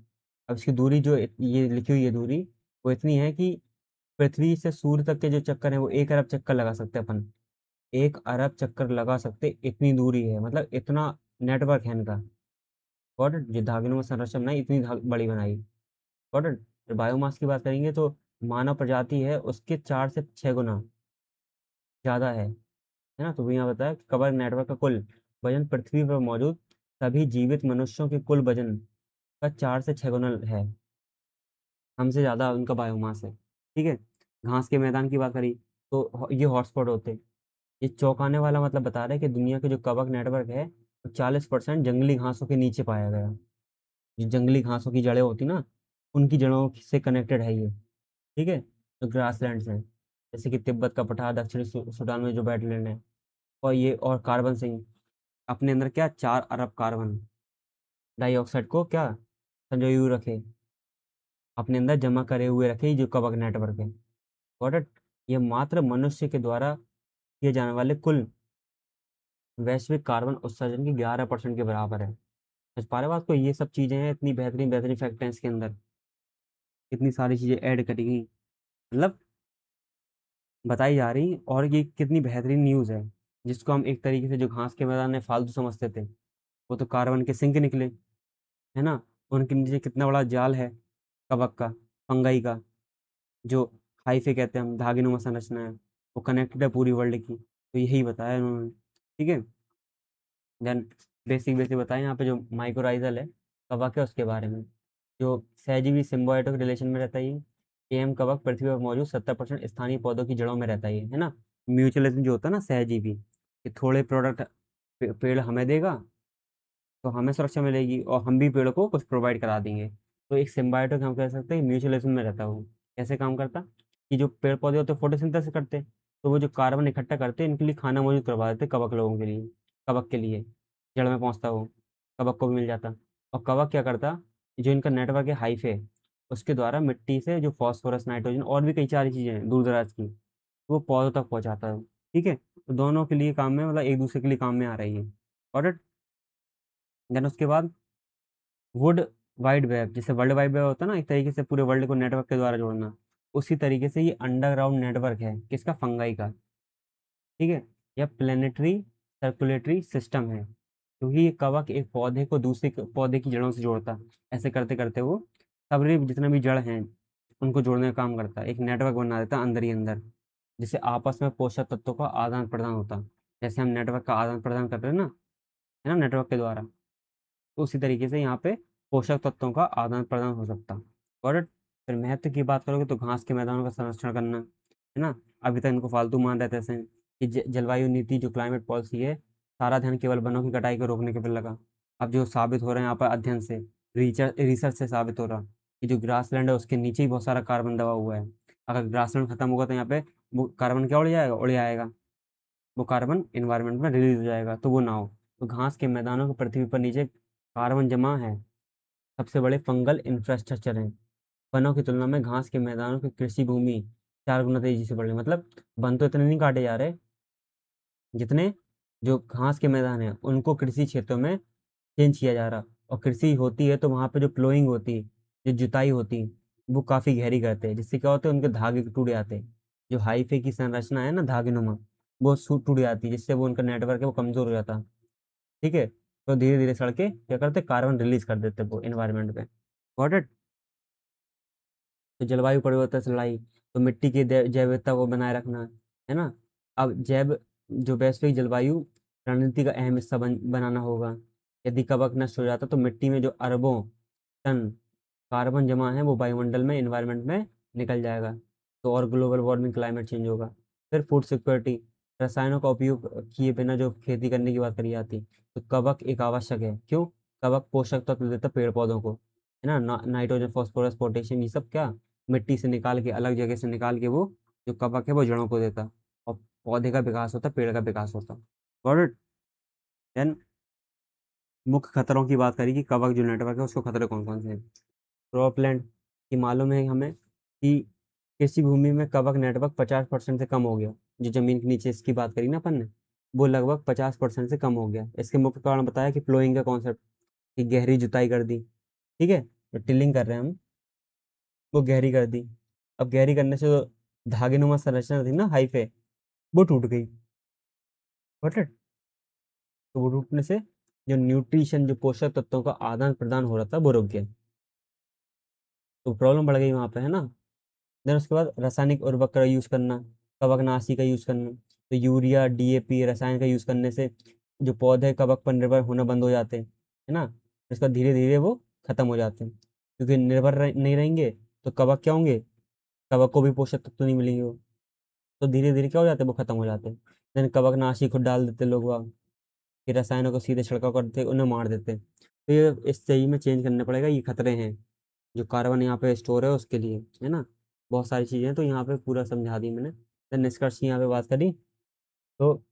अब इसकी दूरी जो ये लिखी हुई है दूरी, वो इतनी है कि पृथ्वी से सूर्य तक के जो चक्कर है वो 1 अरब चक्कर लगा सकते हैं अपन। 1 अरब चक्कर लगा सकते, इतनी दूरी है, मतलब इतना नेटवर्क है इनका। और जो धागेनुमा संरचना बनाई, इतनी बड़ी बनाई। और बायोमास की बात करेंगे तो मानव प्रजाति है उसके 4 से 6 गुना ज्यादा है ना। तो भी यहाँ बताया कि कवर नेटवर्क का कुल वजन पृथ्वी पर मौजूद सभी जीवित मनुष्यों के कुल वजन का 4 से 6 गुना है। हमसे ज्यादा उनका बायोमास है। ठीक है। घास के मैदान की बात करी तो ये हॉटस्पॉट होते हैं। ये चौंकाने वाला मतलब बता रहा है कि दुनिया के जो कवक नेटवर्क है, वो 40% जंगली घासों के नीचे पाया गया। जो जंगली घासों की जड़ें होती ना, उनकी जड़ों से कनेक्टेड है ये। ठीक है। जो ग्रासलैंड्स हैं, जैसे कि तिब्बत का पठार, दक्षिणी सूडान में जो वेटलैंड है। और ये और कार्बन सिंक अपने अंदर क्या, 4 अरब कार्बन डाइऑक्साइड को क्या संजोए रखे, अपने अंदर जमा करे हुए रखे, ये जो कवक नेटवर्क है। Got it. ये मात्र मनुष्य के द्वारा किए जाने वाले कुल वैश्विक कार्बन उत्सर्जन की 11% के बराबर है। समझ पा रहे हो बात को, ये सब चीजें हैं, इतनी बेहतरीन बेहतरीन फैक्ट हैं इसके अंदर, इतनी सारी चीजें ऐड करी गई, मतलब बताई जा रही। और ये कितनी बेहतरीन न्यूज़ है, जिसको हम एक तरीके से जो घास के मैदान में फालतू समझते थे, वो तो कार्बन के सिंक निकले, है ना। उनके नीचे कितना बड़ा जाल है कवक का, फंगाई का, जो हाइफे कहते हैं हम, धागेनुमा संरचना है, वो कनेक्टेड है पूरी वर्ल्ड की। तो यही बताया उन्होंने। ठीक है। देन बेसिक बेसिक बताएं यहाँ पे, जो माइक्रोराइजल है कवक है उसके बारे में। जो सहजीवी सिम्बायोटिक रिलेशन में रहता है ये। एम कवक पृथ्वी पर मौजूद 70% स्थानीय पौधों की जड़ों में रहता है ना। म्यूचुअलिज्म जो होता है ना, सहजीवी, कि थोड़े प्रोडक्ट पेड़ हमें देगा तो हमें सुरक्षा मिलेगी, और हम भी पेड़ को कुछ प्रोवाइड करा देंगे। तो एक सिम्बायोटिक हम कह सकते हैं, म्यूचुअलिज्म में रहता है वो। कैसे काम करता, कि जो पेड़ पौधे होते हैं फोटोसिंथेसिस करते हैं, तो वो जो कार्बन इकट्ठा करते हैं, इनके लिए खाना मौजूद करवा देते हैं कवक लोगों के लिए, कवक के लिए जड़ में पहुंचता वो, कवक को भी मिल जाता। और कवक क्या करता, जो इनका नेटवर्क है हाइफे, उसके द्वारा मिट्टी से जो फास्फोरस, नाइट्रोजन और भी कई सारी चीजें हैं दूर दराज की, वो पौधों तक पहुंचाता है। ठीक है। तो दोनों के लिए काम में, मतलब एक दूसरे के लिए काम में आ रही है। और देन उसके बाद वुड वाइड वेब, जैसे वर्ल्ड वाइड वेब होता है ना, एक तरीके से पूरे वर्ल्ड को नेटवर्क के द्वारा जोड़ना, उसी तरीके से ये अंडरग्राउंड नेटवर्क है किसका, फंगाई का। ठीक है। यह प्लेनेटरी सर्कुलेटरी सिस्टम है, क्योंकि ये कवक एक पौधे को दूसरे पौधे की जड़ों से जोड़ता है। ऐसे करते करते वो सारे जितने भी जड़ हैं उनको जोड़ने का काम करता है, एक नेटवर्क बना देता है अंदर ही अंदर, जिससे आपस में पोषक तत्वों का आदान प्रदान होता है। जैसे हम नेटवर्क का आदान प्रदान कर रहे हैं ना, है ना, नेटवर्क के द्वारा। तो उसी तरीके से यहाँ पे पोषक तत्वों का आदान प्रदान हो सकता। और फिर महत्व की बात करोगे तो घास के मैदानों का संरक्षण करना, है ना। अभी तक इनको फालतू मान रहे थे ऐसे कि जलवायु नीति जो क्लाइमेट पॉलिसी है, सारा ध्यान केवल वनों की कटाई को रोकने के पर लगा। अब जो साबित हो रहा है यहाँ पर अध्ययन से, रिसर्च से साबित हो रहा कि जो ग्रासलैंड है उसके नीचे ही बहुत सारा कार्बन दबा हुआ है। अगर ग्रासलैंड खत्म होगा तो यहाँ पे वो कार्बन क्या उड़ जाएगा, उड़ जाएगा, वो कार्बन इन्वायरमेंट में रिलीज हो जाएगा, तो वो ना हो। तो घास के मैदानों की पृथ्वी पर नीचे कार्बन जमा है, सबसे बड़े फंगल इंफ्रास्ट्रक्चर हैं। वनों की तुलना में घास के मैदानों की कृषि भूमि 4 गुना तेजी से बढ़ रही है। मतलब वन तो इतने नहीं काटे जा रहे जितने जो घास के मैदान है उनको कृषि क्षेत्रों में चेंज किया जा रहा। और कृषि होती है तो वहां पे जो प्लोइंग होती है, जो जुताई होती है, वो काफी गहरी करते हैं, जिससे क्या होता है, उनके धागे टूट जाते हैं। जो हाईफे की संरचना है ना धागेनुमा, वो टूट जाती है, जिससे वो उनका नेटवर्क है वो कमजोर हो जाता है। ठीक है। तो धीरे धीरे सड़के क्या करते, कार्बन रिलीज कर देते हैं वो एनवायरमेंट में। Got it. तो जलवायु परिवर्तन से लड़ाई, तो मिट्टी की जैव विविधता को बनाए रखना, है ना। अब जैव जो वैश्विक जलवायु रणनीति का अहम हिस्सा बनाना होगा। यदि कवक नष्ट हो जाता तो मिट्टी में जो अरबों टन कार्बन जमा है वो वायुमंडल में, इन्वायरमेंट में निकल जाएगा। तो और ग्लोबल वार्मिंग, क्लाइमेट चेंज होगा। फिर फूड सिक्योरिटी, रसायनों का उपयोग किए बिना जो खेती करने की बात करी जाती, तो कवक एक आवश्यक है। क्यों, कवक पोषक तत्व देता पेड़ पौधों को, है ना। नाइट्रोजन, फास्फोरस, पोटेशियम, ये सब क्या मिट्टी से निकाल के, अलग जगह से निकाल के वो जो कवक है वो जड़ों को देता, और पौधे का विकास होता, पेड़ का विकास होता। Got it. देन मुख्य खतरों की बात करें कि कवक जो नेटवर्क है उसको खतरे कौन कौन से हैं। क्रॉपलैंड की मालूम है हमें कि कृषि भूमि में कवक नेटवर्क 50% से कम हो गया। जो जमीन के नीचे इसकी बात करी ना अपन ने, वो लगभग 50% से कम हो गया। इसके मुख्य कारण बताया कि प्लोइंग का कॉन्सेप्ट, कि गहरी जुताई कर दी, ठीक है, तो टिलिंग कर रहे हैं हम, वो गहरी कर दी। अब गहरी करने से जो धागेनुमा संरचना थी ना हाइफे, वो टूट गई। Got it? तो वो टूटने से जो न्यूट्रिशन, जो पोषक तत्वों का आदान प्रदान हो रहा था वो रुक गया, तो प्रॉब्लम बढ़ गई वहां पे, है ना। देन उसके बाद रासायनिक उर्वरक का यूज करना, कवकनाशी का यूज करना। तो यूरिया, डीएपी, रसायन का यूज करने से जो पौधे कवक पर निर्भर होना बंद हो जाते हैं, है ना। इसका धीरे धीरे वो खत्म हो जाते हैं, क्योंकि नहीं रहेंगे तो कवक क्या होंगे, कवक को भी पोषक तत्व नहीं मिलेंगे वो, तो धीरे धीरे क्या हो जाते हैं, वो खत्म हो जाते हैं। देन कवकनाशी खुद डाल देते लोग वहाँ, कि रसायनों को सीधे छिड़काव करते उन्हें मार देते। तो ये इस सही में चेंज करना पड़ेगा, ये खतरे हैं जो कार्बन यहाँ पे स्टोर है उसके लिए, है ना। बहुत सारी चीज़ें हैं, तो यहाँ पे पूरा समझा दी मैंने। तो निष्कर्ष की यहाँ पे बात करी, तो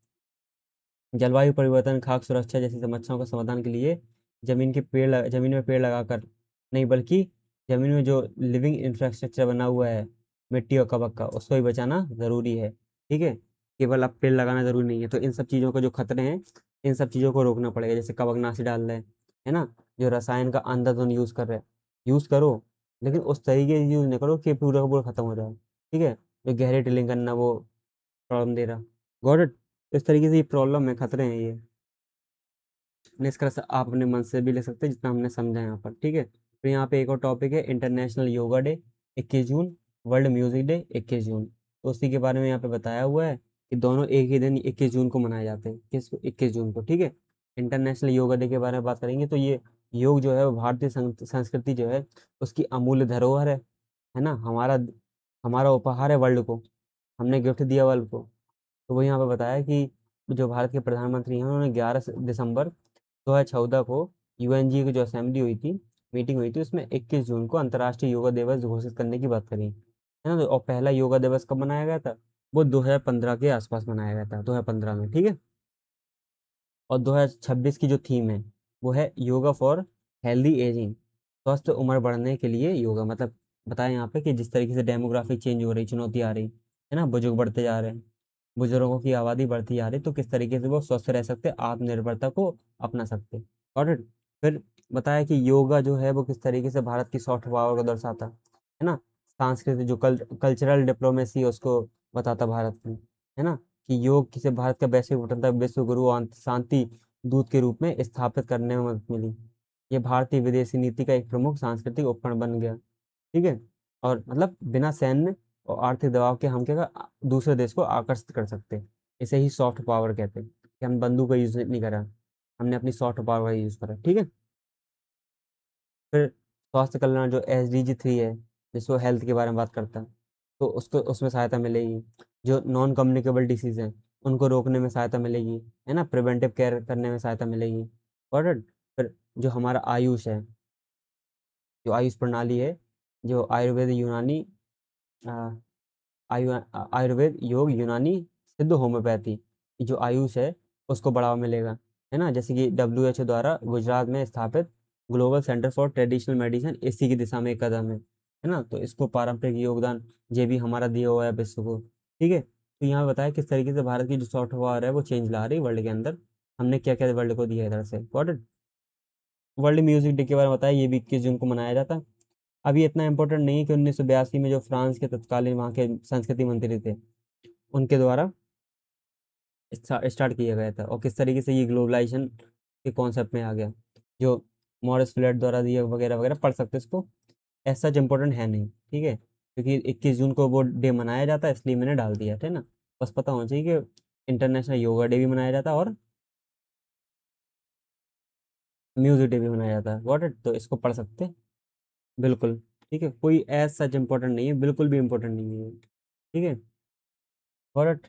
जलवायु परिवर्तन, खाद्य सुरक्षा जैसी समस्याओं का समाधान के लिए जमीन में पेड़ लगाकर नहीं, बल्कि जमीन में जो लिविंग इंफ्रास्ट्रक्चर बना हुआ है मिट्टी और कवक का, उसको भी बचाना ज़रूरी है, ठीक है। केवल अब पेड़ लगाना ज़रूरी नहीं है। तो इन सब चीज़ों का जो खतरे हैं, इन सब चीज़ों को रोकना पड़ेगा, जैसे कवकनाशी डाल रहे हैं, है ना, जो रसायन का अंधाधुंध यूज़ कर रहे हैं, यूज़ करो, लेकिन उस तरीके से यूज़ नहीं करो कि पूरा का पूरा खत्म हो जाए, ठीक है। जो गहरे टिलिंग करना वो प्रॉब्लम दे रहा। Got it. इस तरीके से ये प्रॉब्लम है, खतरे हैं ये। निष्कर्ष आप अपने मन से भी ले सकते हैं जितना हमने समझा यहाँ पर, ठीक है। तो यहाँ पे एक और टॉपिक है इंटरनेशनल योगा डे 21 जून, वर्ल्ड म्यूजिक डे 21 जून। तो उसी के बारे में यहाँ पे बताया हुआ है कि दोनों एक ही दिन 21 जून को मनाए जाते हैं, किस 21 जून को, ठीक है। इंटरनेशनल योगा डे के बारे में बात करेंगे, तो ये योग जो है वो भारतीय संस्कृति जो है उसकी अमूल्य धरोहर है ना। हमारा हमारा उपहार है वर्ल्ड को, हमने गिफ्ट दिया वर्ल्ड को। तो वो यहाँ पे बताया कि जो भारत के प्रधानमंत्री हैं उन्होंने 11 दिसंबर 2014 को यूएनजी की जो असेंबली हुई थी, मीटिंग हुई थी, उसमें 21 जून को अंतर्राष्ट्रीय योगा दिवस घोषित करने की बात करी, है ना। और पहला योगा दिवस कब मनाया गया था, वो 2015 के आसपास मनाया गया था, 2015 में, ठीक है। और 2026 की जो थीम है वो है योगा फॉर हेल्दी एजिंग, स्वस्थ उम्र बढ़ने के लिए योगा। मतलब बताया यहाँ पे कि जिस तरीके से डेमोग्राफिक चेंज हो रही, चुनौती आ रही है ना, बुजुर्ग बढ़ते जा रहे हैं, बुजुर्गों की आबादी बढ़ती जा रही, तो किस तरीके से वो स्वस्थ रह सकते, आत्मनिर्भरता को अपना सकते। और फिर बताया कि योगा जो है वो किस तरीके से भारत की सॉफ्ट पावर को दर्शाता है ना। सांस्कृतिक जो कल्चरल डिप्लोमेसी है उसको बताता भारत की, है ना। कि योग किसे भारत का वैश्विक स्वतंत्रता, विश्व गुरु और शांति दूत के रूप में स्थापित करने में मदद मिली। ये भारतीय विदेशी नीति का एक प्रमुख सांस्कृतिक उपकरण बन गया, ठीक है। और मतलब बिना सैन्य और आर्थिक दबाव के हम क्या दूसरे देश को आकर्षित कर सकते हैं। इसे ही सॉफ्ट पावर कहते हैं, कि हम बंदूक का यूज नहीं करा, हमने अपनी सॉफ्ट पावर का यूज करा, ठीक है। फिर स्वास्थ्य कल्याण जो SDG 3 है, जिसको हेल्थ के बारे में बात करता है, तो उसको उसमें सहायता मिलेगी। जो नॉन कम्युनिकेबल डिसीज हैं उनको रोकने में सहायता मिलेगी, है ना, प्रिवेंटिव केयर करने में सहायता मिलेगी। और फिर जो हमारा आयुष है, जो आयुष प्रणाली है, जो आयुर्वेद यूनानी आ, आयुर्वेद, योग, यूनानी, सिद्ध, होम्योपैथी, ये जो आयुष है उसको बढ़ावा मिलेगा, है ना। जैसे कि WHO द्वारा गुजरात में स्थापित global centre for traditional medicine इसी की दिशा में एक कदम है ना। तो इसको पारंपरिक योगदान ये भी हमारा दिया हुआ है विश्व को, ठीक है। तो यहाँ बताया किस तरीके से भारत की जो सॉफ्ट पावर है वो चेंज ला रही है वर्ल्ड के अंदर, हमने क्या क्या वर्ल्ड को दिया है इधर से। Got it. World music day के बारे में बताया, ये भी 21 जून को मनाया जाता है। अभी इतना इंपॉर्टेंट नहीं है कि 1982 में जो फ्रांस के तत्कालीन वहाँ के संस्कृति मंत्री थे उनके द्वारा स्टार्ट किया गया था, और किस तरीके से ये ग्लोबलाइजेशन के कॉन्सेप्ट में आ गया, जो मॉरिस फ्लैट द्वारा दिया वगैरह वगैरह, पढ़ सकते हैं इसको। ऐसा इम्पोर्टेंट है नहीं, ठीक है, क्योंकि 21 जून को वो डे मनाया जाता है, इसलिए मैंने डाल दिया था ना। बस पता होना चाहिए कि इंटरनेशनल योगा डे भी मनाया जाता है और म्यूजिक डे भी मनाया जाता है। Got it. तो इसको पढ़ सकते हैं, बिल्कुल, ठीक है। कोई एज सच इम्पोर्टेंट नहीं है, बिल्कुल भी इम्पोर्टेंट नहीं है, ठीक है। Got it.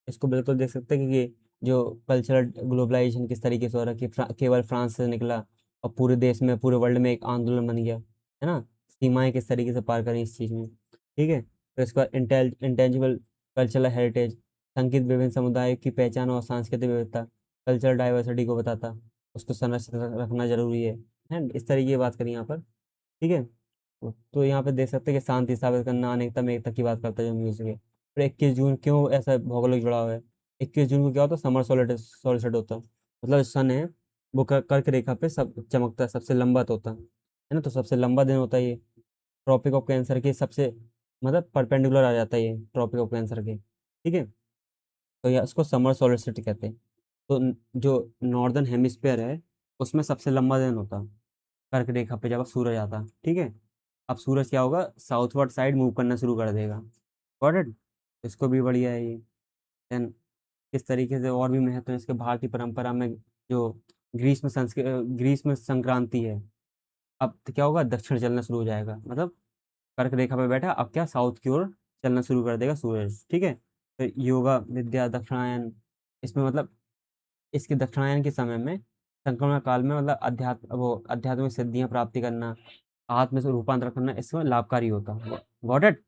इसको बिल्कुल देख सकते हैं कि जो कल्चरल ग्लोबलाइजेशन किस तरीके से हो रहा है, कि केवल फ्रांस से निकला और पूरे देश में, पूरे वर्ल्ड में एक आंदोलन बन गया, है ना। सीमाएं किस तरीके से पार करें इस चीज़ में, ठीक है। फिर इसके बाद इंटेंजिबल कल्चरल हेरिटेज, संगीत विभिन्न समुदायों की पहचान और सांस्कृतिक विविधता, कल्चरल डाइवर्सिटी को बताता, उसको संरक्षित रखना जरूरी है इस तरीके की बात करी यहाँ पर। ठीक है, तो यहाँ पे देख सकते हैं कि शांति स्थापित करना, अनेकता में एकता की बात करता है जो म्यूजिक है। फिर 21 जून क्यों ऐसा भौगोलिक जुड़ाव है? 21 जून को क्या होता है? समर सोलिस्टिस होता है, मतलब सन है वो कर्क रेखा पे सब चमकता है, सबसे लंबा तो होता है ना, तो सबसे लंबा दिन होता है ये। ट्रॉपिक ऑफ कैंसर के सबसे मतलब परपेंडिकुलर आ जाता है ये ट्रॉपिक ऑफ कैंसर के। ठीक है, तो यह इसको समर सोलिस्टिस कहते हैं। तो जो नॉर्दर्न हेमिस्फीयर है उसमें सबसे लंबा दिन होता है कर्क रेखा पे जब सूरज आता है। ठीक है, अब सूरज क्या होगा? साउथवर्ड साइड मूव करना शुरू कर देगा। Got it? इसको भी बढ़िया है ये। देन किस तरीके से और भी महत्व है इसके भारतीय परंपरा में, जो ग्रीष्म संक्रांति है, अब तो क्या होगा? दक्षिण चलना शुरू हो जाएगा, मतलब कर्क रेखा पे बैठा अब क्या साउथ की ओर चलना शुरू कर देगा सूरज। ठीक है, फिर योगा विद्या दक्षिणायन, इसमें मतलब इसके दक्षिणायन के समय में, संक्रमण काल में, मतलब आध्यात्मिक सिद्धियां प्राप्ति करना, आत्म से रूपांतर करना इसमें लाभकारी होता है। Got it?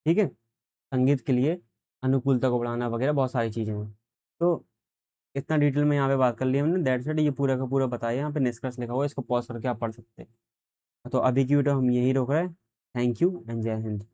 ठीक है, संगीत के लिए अनुकूलता को बढ़ाना वगैरह बहुत सारी चीजें हैं। तो इतना डिटेल में यहाँ पे बात कर ली हमने, दैट्स इट। ये पूरा का पूरा बताया, यहाँ पे निष्कर्ष लिखा हुआ है, इसको पॉज करके आप पढ़ सकते हैं। तो अभी की वीडियो हम यही रोक रहे हैं। थैंक यू एंड जय हिंद।